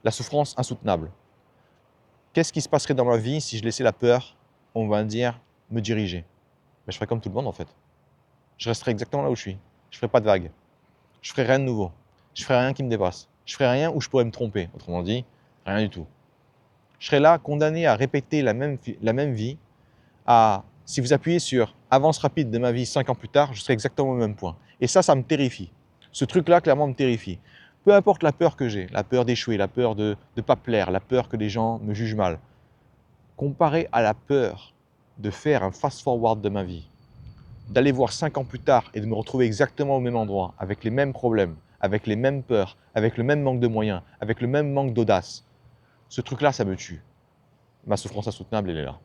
la souffrance insoutenable. Qu'est-ce qui se passerait dans ma vie si je laissais la peur, on va dire, me diriger? Ben, je ferais comme tout le monde, en fait. Je resterais exactement là où je suis. Je ne ferais pas de vagues. Je ne ferais rien de nouveau. Je ne ferais rien qui me dépasse. Je ne ferais rien où je pourrais me tromper. Autrement dit, rien du tout. Je serais là, condamné à répéter la même vie. Si vous appuyez sur avance rapide de ma vie 5 ans plus tard, je serai exactement au même point. Et ça me terrifie. Ce truc-là, clairement, me terrifie. Peu importe la peur que j'ai, la peur d'échouer, la peur de ne pas plaire, la peur que les gens me jugent mal, comparé à la peur de faire un fast-forward de ma vie, d'aller voir 5 ans plus tard et de me retrouver exactement au même endroit, avec les mêmes problèmes, avec les mêmes peurs, avec le même manque de moyens, avec le même manque d'audace, ce truc-là, ça me tue. Ma souffrance insoutenable, elle est là.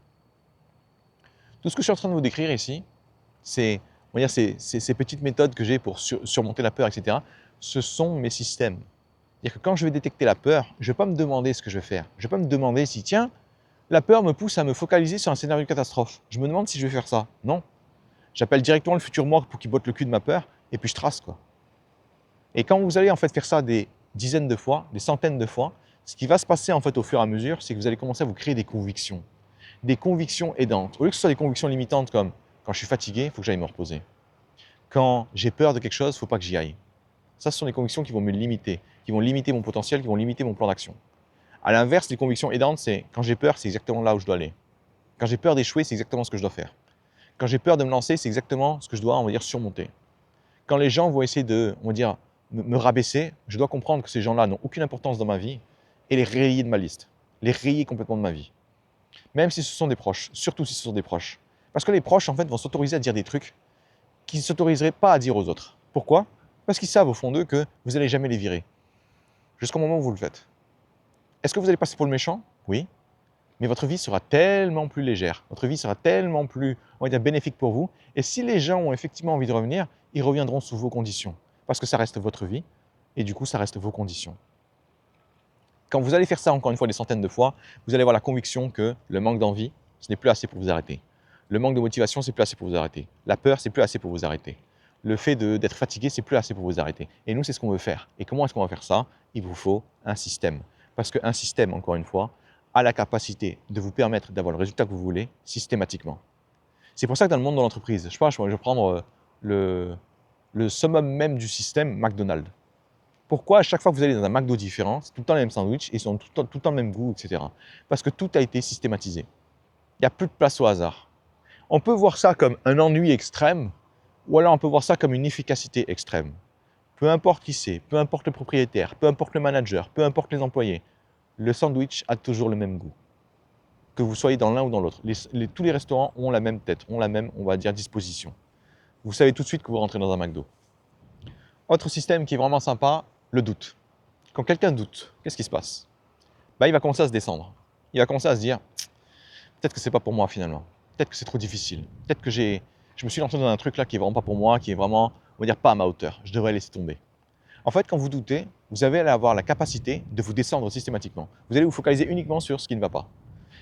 Tout ce que je suis en train de vous décrire ici, c'est ces petites méthodes que j'ai pour surmonter la peur, etc. Ce sont mes systèmes. C'est-à-dire que quand je vais détecter la peur, je ne vais pas me demander ce que je vais faire. Je ne vais pas me demander si, tiens, la peur me pousse à me focaliser sur un scénario de catastrophe. Je me demande si je vais faire ça. Non. J'appelle directement le futur moi pour qu'il botte le cul de ma peur, et puis je trace, quoi. Et quand vous allez en fait faire ça des dizaines de fois, des centaines de fois, ce qui va se passer en fait au fur et à mesure, c'est que vous allez commencer à vous créer des convictions aidantes. Au lieu que ce soit des convictions limitantes comme quand je suis fatigué, il faut que j'aille me reposer. Quand j'ai peur de quelque chose, il ne faut pas que j'y aille. Ça, ce sont des convictions qui vont me limiter, qui vont limiter mon potentiel, qui vont limiter mon plan d'action. À l'inverse, les convictions aidantes, c'est quand j'ai peur, c'est exactement là où je dois aller. Quand j'ai peur d'échouer, c'est exactement ce que je dois faire. Quand j'ai peur de me lancer, c'est exactement ce que je dois, on va dire, surmonter. Quand les gens vont essayer de, on va dire, me rabaisser, je dois comprendre que ces gens-là n'ont aucune importance dans ma vie et les rayer de ma liste, les rayer complètement de ma vie. Même si ce sont des proches, surtout si ce sont des proches. Parce que les proches, en fait, vont s'autoriser à dire des trucs qu'ils ne s'autoriseraient pas à dire aux autres. Pourquoi? Parce qu'ils savent au fond d'eux que vous n'allez jamais les virer. Jusqu'au moment où vous le faites. Est-ce que vous allez passer pour le méchant? Oui. Mais votre vie sera tellement plus légère. Votre vie sera tellement plus, on va dire, bénéfique pour vous. Et si les gens ont effectivement envie de revenir, ils reviendront sous vos conditions. Parce que ça reste votre vie. Et du coup, ça reste vos conditions. Quand vous allez faire ça encore une fois des centaines de fois, vous allez avoir la conviction que le manque d'envie, ce n'est plus assez pour vous arrêter. Le manque de motivation, c'est plus assez pour vous arrêter. La peur, c'est plus assez pour vous arrêter. Le fait d'être fatigué, c'est plus assez pour vous arrêter. Et nous, c'est ce qu'on veut faire. Et comment est-ce qu'on va faire ça? Il vous faut un système. Parce qu'un système, encore une fois, a la capacité de vous permettre d'avoir le résultat que vous voulez systématiquement. C'est pour ça que dans le monde de l'entreprise, je vais prendre le summum même du système McDonald's. Pourquoi à chaque fois que vous allez dans un McDo différent, c'est tout le temps les mêmes sandwichs et ils sont tout le temps le même goût, etc. Parce que tout a été systématisé. Il n'y a plus de place au hasard. On peut voir ça comme un ennui extrême ou alors on peut voir ça comme une efficacité extrême. Peu importe qui c'est, peu importe le propriétaire, peu importe le manager, peu importe les employés, le sandwich a toujours le même goût. Que vous soyez dans l'un ou dans l'autre. Tous les restaurants ont la même tête, ont la même, on va dire, disposition. Vous savez tout de suite que vous rentrez dans un McDo. Autre système qui est vraiment sympa, le doute. Quand quelqu'un doute, qu'est-ce qui se passe? Il va commencer à se descendre. Il va commencer à se dire, peut-être que c'est pas pour moi finalement. Peut-être que c'est trop difficile. Peut-être que je me suis lancé dans un truc là qui est vraiment pas pour moi, qui est vraiment, on va dire, pas à ma hauteur. Je devrais laisser tomber. En fait, quand vous doutez, vous allez avoir la capacité de vous descendre systématiquement. Vous allez vous focaliser uniquement sur ce qui ne va pas.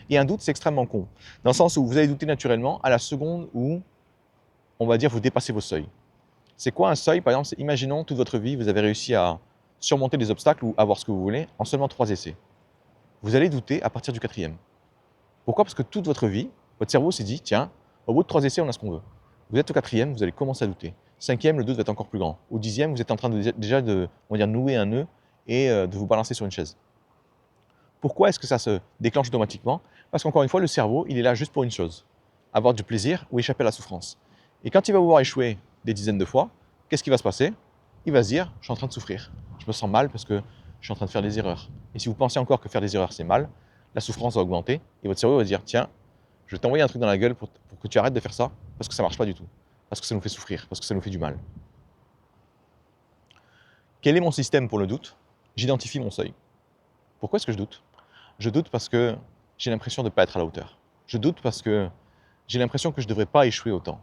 Et un doute, c'est extrêmement con. Dans le sens où vous allez douter naturellement à la seconde où, on va dire, vous dépassez vos seuils. C'est quoi un seuil? Par exemple, imaginons toute votre vie, vous avez réussi à surmonter des obstacles ou avoir ce que vous voulez en seulement 3 essais. Vous allez douter à partir du 4e. Pourquoi? Parce que toute votre vie, votre cerveau s'est dit, tiens, au bout de 3 essais, on a ce qu'on veut. Vous êtes au 4e, vous allez commencer à douter. 5e, le doute va être encore plus grand. Au 10e, vous êtes en train de, déjà de, on va dire, nouer un nœud et de vous balancer sur une chaise. Pourquoi est-ce que ça se déclenche automatiquement? Parce qu'encore une fois, le cerveau, il est là juste pour une chose, avoir du plaisir ou échapper à la souffrance. Et quand il va vous voir échouer des dizaines de fois, qu'est-ce qui va se passer? Il va se dire, je suis en train de souffrir, je me sens mal parce que je suis en train de faire des erreurs. Et si vous pensez encore que faire des erreurs, c'est mal, la souffrance va augmenter et votre cerveau va dire, tiens, je vais t'envoyer un truc dans la gueule pour que tu arrêtes de faire ça, parce que ça ne marche pas du tout, parce que ça nous fait souffrir, parce que ça nous fait du mal. Quel est mon système pour le doute? J'identifie mon seuil. Pourquoi est-ce que je doute? Je doute parce que j'ai l'impression de ne pas être à la hauteur. Je doute parce que j'ai l'impression que je ne devrais pas échouer autant.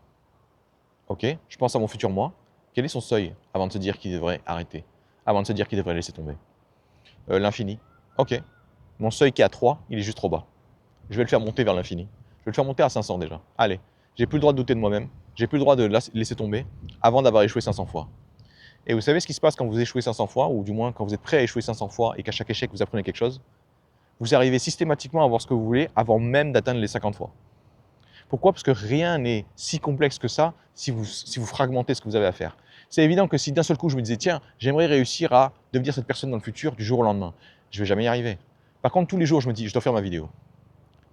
Ok? Je pense à mon futur moi. Quel est son seuil avant de se dire qu'il devrait arrêter? Avant de se dire qu'il devrait laisser tomber? L'infini. Ok. Mon seuil qui est à 3, il est juste trop bas. Je vais le faire monter vers l'infini. Je vais le faire monter à 500 déjà. Allez, j'ai plus le droit de douter de moi-même. J'ai plus le droit de laisser tomber avant d'avoir échoué 500 fois. Et vous savez ce qui se passe quand vous échouez 500 fois, ou du moins quand vous êtes prêt à échouer 500 fois et qu'à chaque échec vous apprenez quelque chose? Vous arrivez systématiquement à avoir ce que vous voulez avant même d'atteindre les 50 fois. Pourquoi? Parce que rien n'est si complexe que ça si vous fragmentez ce que vous avez à faire. C'est évident que si d'un seul coup je me disais, tiens, j'aimerais réussir à devenir cette personne dans le futur du jour au lendemain, je ne vais jamais y arriver. Par contre, tous les jours, je me dis, je dois faire ma vidéo.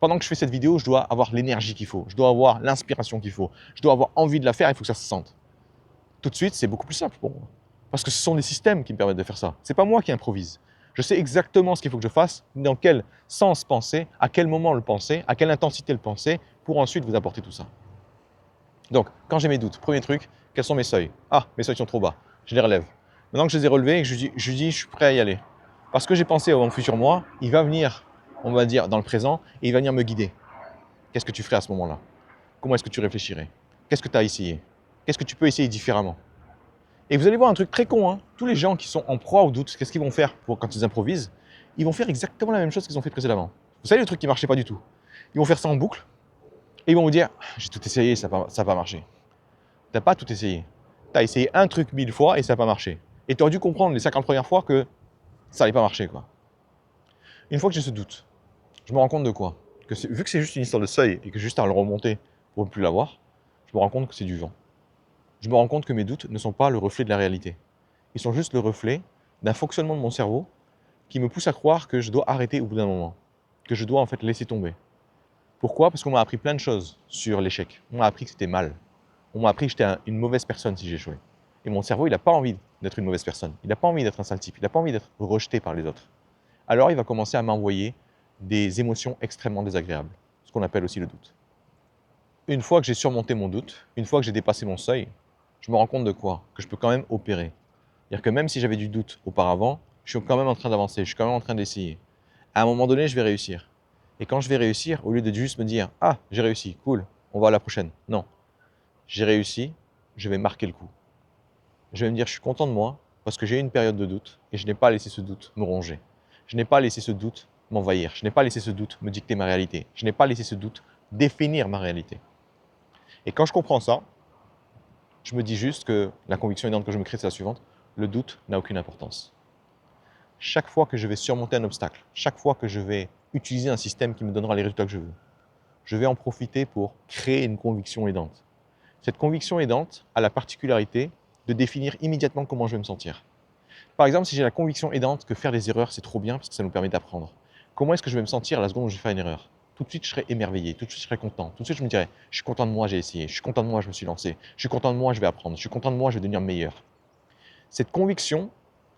Pendant que je fais cette vidéo, je dois avoir l'énergie qu'il faut, je dois avoir l'inspiration qu'il faut, je dois avoir envie de la faire, il faut que ça se sente. Tout de suite, c'est beaucoup plus simple pour moi. Parce que ce sont des systèmes qui me permettent de faire ça. Ce n'est pas moi qui improvise. Je sais exactement ce qu'il faut que je fasse, dans quel sens penser, à quel moment le penser, à quelle intensité le penser, pour ensuite vous apporter tout ça. Donc, quand j'ai mes doutes, premier truc, quels sont mes seuils? Ah, mes seuils sont trop bas, je les relève. Maintenant que je les ai relevés et que je dis, je suis prêt à y aller. Parce que j'ai pensé à mon futur moi, il va venir, on va dire, dans le présent, et il va venir me guider. Qu'est-ce que tu ferais à ce moment-là? Comment est-ce que tu réfléchirais? Qu'est-ce que tu as essayé? Qu'est-ce que tu peux essayer différemment? Et vous allez voir un truc très con, hein. Tous les gens qui sont en proie au doute, qu'est-ce qu'ils vont faire quand ils improvisent? Ils vont faire exactement la même chose qu'ils ont fait précédemment. Vous savez le truc qui ne marchait pas du tout? Ils vont faire ça en boucle et ils vont vous dire, j'ai tout essayé, ça n'a pas marché. Tu n'as pas tout essayé. Tu as essayé un truc 1000 fois et ça n'a pas marché. Et tu aurais dû comprendre les 50 premières fois que ça n'allait pas marcher, quoi. Une fois que j'ai ce doute, je me rends compte de quoi? Vu que c'est juste une histoire de seuil et que j'ai juste à le remonter pour ne plus l'avoir, je me rends compte que c'est du vent. Je me rends compte que mes doutes ne sont pas le reflet de la réalité. Ils sont juste le reflet d'un fonctionnement de mon cerveau qui me pousse à croire que je dois arrêter au bout d'un moment, que je dois en fait laisser tomber. Pourquoi? Parce qu'on m'a appris plein de choses sur l'échec. On m'a appris que c'était mal. On m'a appris que j'étais une mauvaise personne si j'échouais. Et mon cerveau, il n'a pas envie d'être une mauvaise personne. Il n'a pas envie d'être un sale type. Il n'a pas envie d'être rejeté par les autres. Alors il va commencer à m'envoyer des émotions extrêmement désagréables, ce qu'on appelle aussi le doute. Une fois que j'ai surmonté mon doute, une fois que j'ai dépassé mon seuil, je me rends compte de quoi? Que je peux quand même opérer. C'est-à-dire que même si j'avais du doute auparavant, je suis quand même en train d'avancer, je suis quand même en train d'essayer. À un moment donné, je vais réussir. Et quand je vais réussir, au lieu de juste me dire « Ah, j'ai réussi, cool, on va à la prochaine ». Non, j'ai réussi, je vais marquer le coup. Je vais me dire « Je suis content de moi parce que j'ai eu une période de doute et je n'ai pas laissé ce doute me ronger. Je n'ai pas laissé ce doute m'envahir. Je n'ai pas laissé ce doute me dicter ma réalité. Je n'ai pas laissé ce doute définir ma réalité. » Et quand je comprends ça, je me dis juste que la conviction énorme que je me crée, c'est la suivante. Le doute n'a aucune importance. Chaque fois que je vais surmonter un obstacle, chaque fois que je vais utiliser un système qui me donnera les résultats que je vais en profiter pour créer une conviction aidante. Cette conviction aidante a la particularité de définir immédiatement comment je vais me sentir. Par exemple, si j'ai la conviction aidante que faire des erreurs, c'est trop bien parce que ça nous permet d'apprendre. Comment est-ce que je vais me sentir à la seconde où je fais une erreur? Tout de suite, je serai émerveillé, tout de suite, je serai content. Tout de suite, je me dirai, je suis content de moi, j'ai essayé. Je suis content de moi, je me suis lancé. Je suis content de moi, je vais apprendre. Je suis content de moi, je vais devenir meilleur. Cette conviction,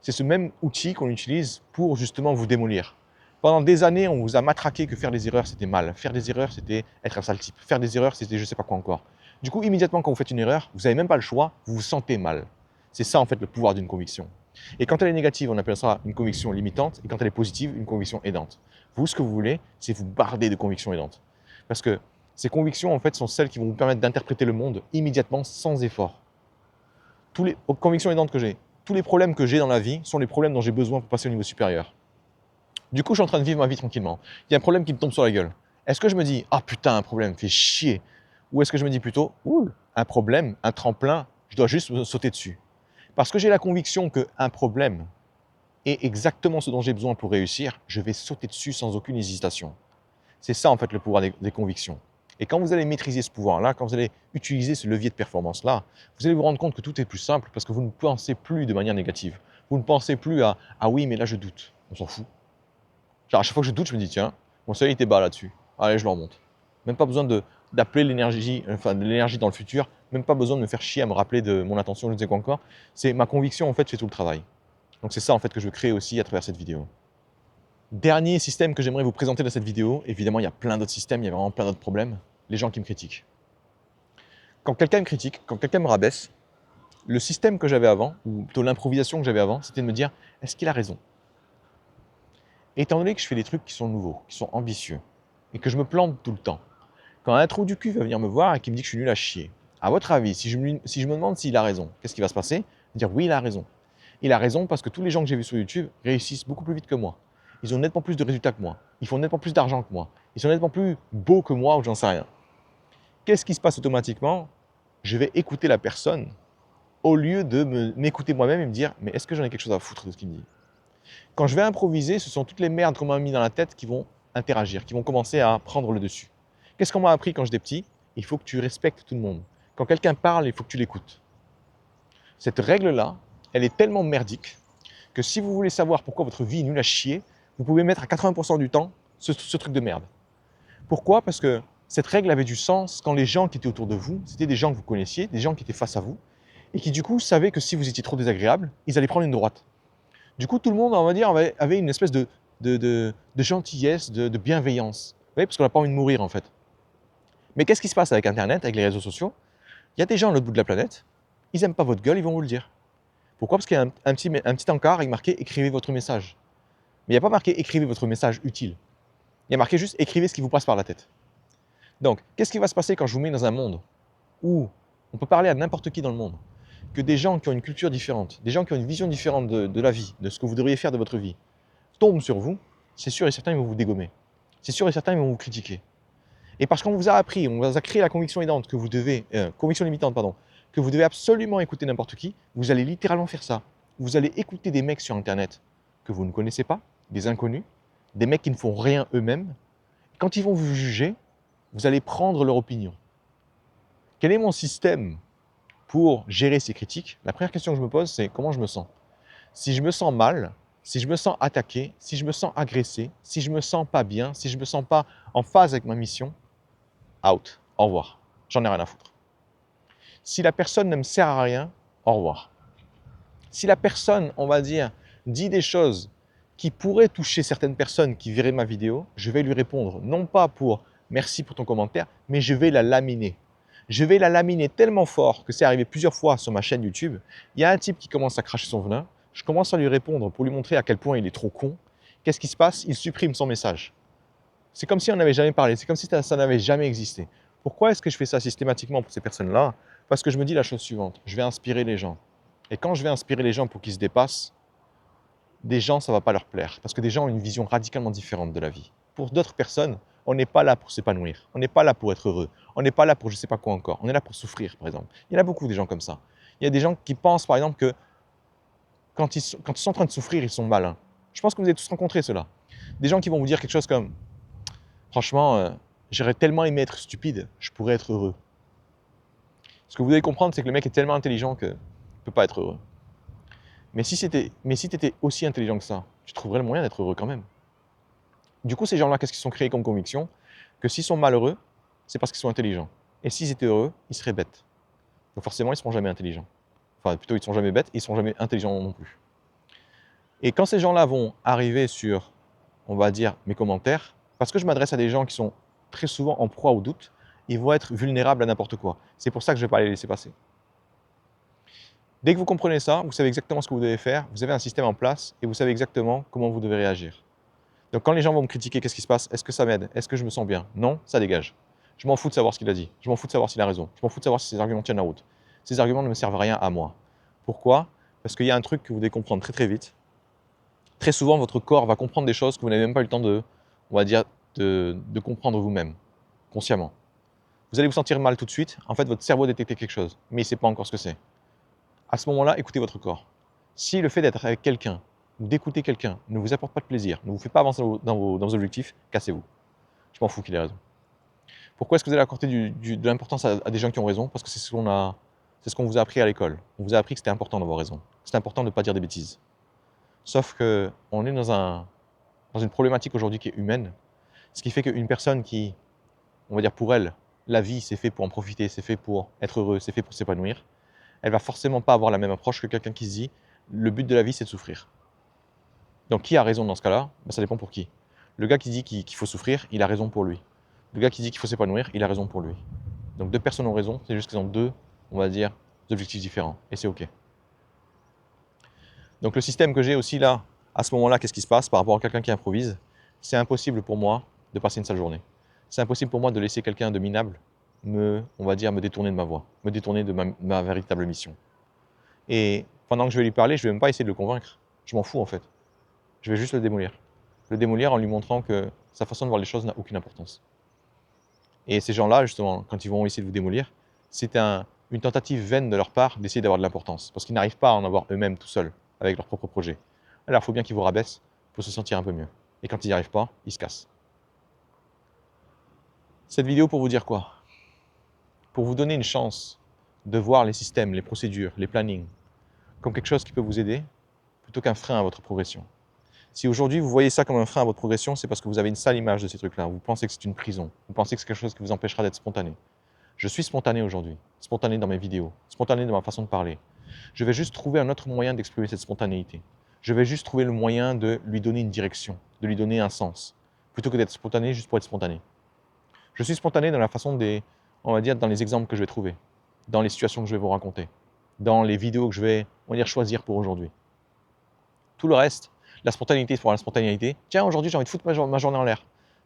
c'est ce même outil qu'on utilise pour justement vous démolir. Pendant des années, on vous a matraqué que faire des erreurs, c'était mal. Faire des erreurs, c'était être un sale type. Faire des erreurs, c'était je ne sais pas quoi encore. Du coup, immédiatement, quand vous faites une erreur, vous n'avez même pas le choix, vous vous sentez mal. C'est ça, en fait, le pouvoir d'une conviction. Et quand elle est négative, on appelle ça une conviction limitante. Et quand elle est positive, une conviction aidante. Vous, ce que vous voulez, c'est vous barder de convictions aidantes. Parce que ces convictions, en fait, sont celles qui vont vous permettre d'interpréter le monde immédiatement, sans effort. Toutes les convictions aidantes que j'ai, tous les problèmes que j'ai dans la vie sont les problèmes dont j'ai besoin pour passer au niveau supérieur. Du coup, je suis en train de vivre ma vie tranquillement. Il y a un problème qui me tombe sur la gueule. Est-ce que je me dis, ah putain, un problème, fait chier? Ou est-ce que je me dis plutôt, ouh, un problème, un tremplin, je dois juste me sauter dessus? Parce que j'ai la conviction qu'un problème, est exactement ce dont j'ai besoin pour réussir, je vais sauter dessus sans aucune hésitation. C'est ça en fait le pouvoir des convictions. Et quand vous allez maîtriser ce pouvoir-là, quand vous allez utiliser ce levier de performance-là, vous allez vous rendre compte que tout est plus simple parce que vous ne pensez plus de manière négative. Vous ne pensez plus à «Ah oui, mais là je doute». On s'en fout. Genre à chaque fois que je doute, je me dis «Tiens, mon soleil était bas là-dessus. Allez, je le remonte». Même pas besoin d'appeler l'énergie, enfin de l'énergie dans le futur, même pas besoin de me faire chier à me rappeler de mon intention, je ne sais quoi encore. C'est ma conviction en fait fait tout le travail. Donc c'est ça en fait que je veux créer aussi à travers cette vidéo. Dernier système que j'aimerais vous présenter dans cette vidéo, évidemment il y a plein d'autres systèmes, il y a vraiment plein d'autres problèmes, les gens qui me critiquent. Quand quelqu'un me critique, quand quelqu'un me rabaisse, le système que j'avais avant, ou plutôt l'improvisation que j'avais avant, c'était de me dire, est-ce qu'il a raison? Et étant donné que je fais des trucs qui sont nouveaux, qui sont ambitieux, et que je me plante tout le temps, quand un trou du cul va venir me voir et qui me dit que je suis nul à chier, à votre avis, si je me demande s'il a raison, qu'est-ce qui va se passer? Dire oui, il a raison. Il a raison parce que tous les gens que j'ai vus sur YouTube réussissent beaucoup plus vite que moi. Ils ont nettement plus de résultats que moi. Ils font nettement plus d'argent que moi. Ils sont nettement plus beaux que moi ou j'en sais rien. Qu'est-ce qui se passe automatiquement? Je vais écouter la personne au lieu de m'écouter moi-même et me dire mais est-ce que j'en ai quelque chose à foutre de ce qu'il me dit? Quand je vais improviser, ce sont toutes les merdes qu'on m'a mis dans la tête qui vont interagir, qui vont commencer à prendre le dessus. Qu'est-ce qu'on m'a appris quand j'étais petit? Il faut que tu respectes tout le monde. Quand quelqu'un parle, il faut que tu l'écoutes. Cette règle-là, elle est tellement merdique que si vous voulez savoir pourquoi votre vie est nulle à chier, vous pouvez mettre à 80% du temps ce truc de merde. Pourquoi? Parce que cette règle avait du sens quand les gens qui étaient autour de vous, c'était des gens que vous connaissiez, des gens qui étaient face à vous, et qui du coup savaient que si vous étiez trop désagréable, ils allaient prendre une droite. Du coup, tout le monde, on va dire, avait une espèce de gentillesse, de bienveillance. Vous voyez, parce qu'on n'a pas envie de mourir en fait. Mais qu'est-ce qui se passe avec Internet, avec les réseaux sociaux? Il y a des gens à l'autre bout de la planète, ils n'aiment pas votre gueule, ils vont vous le dire. Pourquoi? Parce qu'il y a un petit encart avec marqué écrivez votre message. Mais il n'y a pas marqué écrivez votre message utile. Il y a marqué juste écrivez ce qui vous passe par la tête. Donc, qu'est-ce qui va se passer quand je vous mets dans un monde où on peut parler à n'importe qui dans le monde, que des gens qui ont une culture différente, des gens qui ont une vision différente de la vie, de ce que vous devriez faire de votre vie, tombent sur vous, c'est sûr et certain ils vont vous dégommer. C'est sûr et certain ils vont vous critiquer. Et parce qu'on vous a appris, on vous a créé la conviction limitante que vous devez, que vous devez absolument écouter n'importe qui, vous allez littéralement faire ça. Vous allez écouter des mecs sur Internet que vous ne connaissez pas, des inconnus, des mecs qui ne font rien eux-mêmes. Quand ils vont vous juger, vous allez prendre leur opinion. Quel est mon système pour gérer ces critiques? La première question que je me pose, c'est comment je me sens? Si je me sens mal, si je me sens attaqué, si je me sens agressé, si je me sens pas bien, si je me sens pas en phase avec ma mission, out, au revoir, j'en ai rien à foutre. Si la personne ne me sert à rien, au revoir. Si la personne, on va dire, dit des choses qui pourraient toucher certaines personnes qui verraient ma vidéo, je vais lui répondre, non pas pour merci pour ton commentaire, mais je vais la laminer. Je vais la laminer tellement fort que c'est arrivé plusieurs fois sur ma chaîne YouTube. Il y a un type qui commence à cracher son venin, je commence à lui répondre pour lui montrer à quel point il est trop con. Qu'est-ce qui se passe? Il supprime son message. C'est comme si on n'avait jamais parlé, c'est comme si ça n'avait jamais existé. Pourquoi est-ce que je fais ça systématiquement pour ces personnes-là? Parce que je me dis la chose suivante, je vais inspirer les gens. Et quand je vais inspirer les gens pour qu'ils se dépassent, des gens, ça ne va pas leur plaire. Parce que des gens ont une vision radicalement différente de la vie. Pour d'autres personnes, on n'est pas là pour s'épanouir. On n'est pas là pour être heureux. On n'est pas là pour je ne sais pas quoi encore. On est là pour souffrir, par exemple. Il y en a beaucoup des gens comme ça. Il y a des gens qui pensent, par exemple, que quand ils sont en train de souffrir, ils sont malins. Je pense que vous avez tous rencontré cela. Des gens qui vont vous dire quelque chose comme « Franchement, j'aurais tellement aimé être stupide, je pourrais être heureux. » Ce que vous devez comprendre, c'est que le mec est tellement intelligent qu'il ne peut pas être heureux. Mais si tu étais aussi intelligent que ça, tu trouverais le moyen d'être heureux quand même. Du coup, ces gens-là, qu'est-ce qu'ils sont créés comme conviction? Que s'ils sont malheureux, c'est parce qu'ils sont intelligents. Et s'ils étaient heureux, ils seraient bêtes. Donc forcément, ils ne seront jamais intelligents. Enfin, plutôt, ils ne seront jamais bêtes, ils ne seront jamais intelligents non plus. Et quand ces gens-là vont arriver sur, on va dire, mes commentaires, parce que je m'adresse à des gens qui sont très souvent en proie au doute, ils vont être vulnérables à n'importe quoi. C'est pour ça que je ne vais pas les laisser passer. Dès que vous comprenez ça, vous savez exactement ce que vous devez faire, vous avez un système en place et vous savez exactement comment vous devez réagir. Donc quand les gens vont me critiquer, qu'est-ce qui se passe? Est-ce que ça m'aide? Est-ce que je me sens bien? Non, ça dégage. Je m'en fous de savoir ce qu'il a dit. Je m'en fous de savoir s'il a raison. Je m'en fous de savoir si ses arguments tiennent la route. Ces arguments ne me servent à rien à moi. Pourquoi? Parce qu'il y a un truc que vous devez comprendre très très vite. Très souvent, votre corps va comprendre des choses que vous n'avez même pas eu le temps de, on va dire, de comprendre vous-même, consciemment. Vous allez vous sentir mal tout de suite. En fait, votre cerveau a détecté quelque chose, mais il ne sait pas encore ce que c'est. À ce moment-là, écoutez votre corps. Si le fait d'être avec quelqu'un d'écouter quelqu'un ne vous apporte pas de plaisir, ne vous fait pas avancer dans vos objectifs, cassez-vous. Je m'en fous qu'il ait raison. Pourquoi est-ce que vous allez accorder de l'importance à des gens qui ont raison? Parce que c'est ce qu'on vous a appris à l'école. On vous a appris que c'était important d'avoir raison. C'est important de ne pas dire des bêtises. Sauf qu'on est dans une problématique aujourd'hui qui est humaine, ce qui fait qu'une personne qui, on va dire pour elle, la vie c'est fait pour en profiter, c'est fait pour être heureux, c'est fait pour s'épanouir, elle va forcément pas avoir la même approche que quelqu'un qui se dit le but de la vie c'est de souffrir. Donc qui a raison dans ce cas-là? Ben, ça dépend pour qui. Le gars qui dit qu'il faut souffrir, il a raison pour lui. Le gars qui dit qu'il faut s'épanouir, il a raison pour lui. Donc deux personnes ont raison, c'est juste qu'ils ont deux, on va dire, objectifs différents. Et c'est OK. Donc le système que j'ai aussi là, à ce moment-là, qu'est-ce qui se passe par rapport à quelqu'un qui improvise? C'est impossible pour moi de passer une sale journée. C'est impossible pour moi de laisser quelqu'un de minable on va dire, me détourner de ma voie, me détourner de ma véritable mission. Et pendant que je vais lui parler, je ne vais même pas essayer de le convaincre. Je m'en fous en fait. Je vais juste le démolir. Le démolir en lui montrant que sa façon de voir les choses n'a aucune importance. Et ces gens-là, justement, quand ils vont essayer de vous démolir, c'est une tentative vaine de leur part d'essayer d'avoir de l'importance. Parce qu'ils n'arrivent pas à en avoir eux-mêmes tout seuls, avec leur propre projet. Alors il faut bien qu'ils vous rabaissent pour se sentir un peu mieux. Et quand ils n'y arrivent pas, ils se cassent. Cette vidéo pour vous dire quoi? Pour vous donner une chance de voir les systèmes, les procédures, les plannings, comme quelque chose qui peut vous aider, plutôt qu'un frein à votre progression. Si aujourd'hui vous voyez ça comme un frein à votre progression, c'est parce que vous avez une sale image de ces trucs-là. Vous pensez que c'est une prison. Vous pensez que c'est quelque chose qui vous empêchera d'être spontané. Je suis spontané aujourd'hui, spontané dans mes vidéos, spontané dans ma façon de parler. Je vais juste trouver un autre moyen d'exprimer cette spontanéité. Je vais juste trouver le moyen de lui donner une direction, de lui donner un sens, plutôt que d'être spontané juste pour être spontané. Je suis spontané dans la façon on va dire, dans les exemples que je vais trouver, dans les situations que je vais vous raconter, dans les vidéos que je vais, on va dire, choisir pour aujourd'hui. Tout le reste, la spontanéité c'est pour la spontanéité. Tiens, aujourd'hui j'ai envie de foutre ma journée en l'air.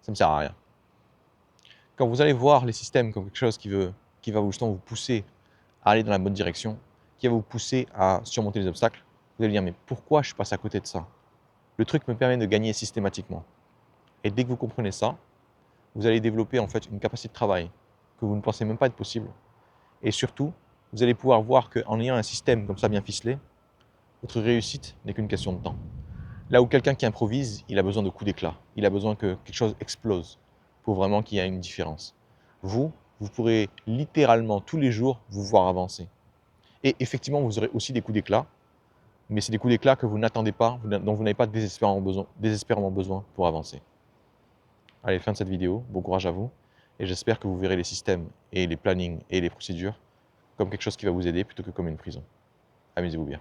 Ça ne me sert à rien. Quand vous allez voir les systèmes comme quelque chose qui va justement vous pousser à aller dans la bonne direction, qui va vous pousser à surmonter les obstacles, vous allez dire mais pourquoi je suis passé à côté de ça? Le truc me permet de gagner systématiquement. Et dès que vous comprenez ça, vous allez développer en fait une capacité de travail que vous ne pensez même pas être possible. Et surtout, vous allez pouvoir voir qu'en ayant un système comme ça bien ficelé, votre réussite n'est qu'une question de temps. Là où quelqu'un qui improvise, il a besoin de coups d'éclat. Il a besoin que quelque chose explose pour vraiment qu'il y ait une différence. Vous pourrez littéralement tous les jours vous voir avancer. Et effectivement, vous aurez aussi des coups d'éclat, mais c'est des coups d'éclat que vous n'attendez pas, dont vous n'avez pas désespérément besoin pour avancer. Allez, fin de cette vidéo, bon courage à vous, et j'espère que vous verrez les systèmes et les plannings et les procédures comme quelque chose qui va vous aider plutôt que comme une prison. Amusez-vous bien.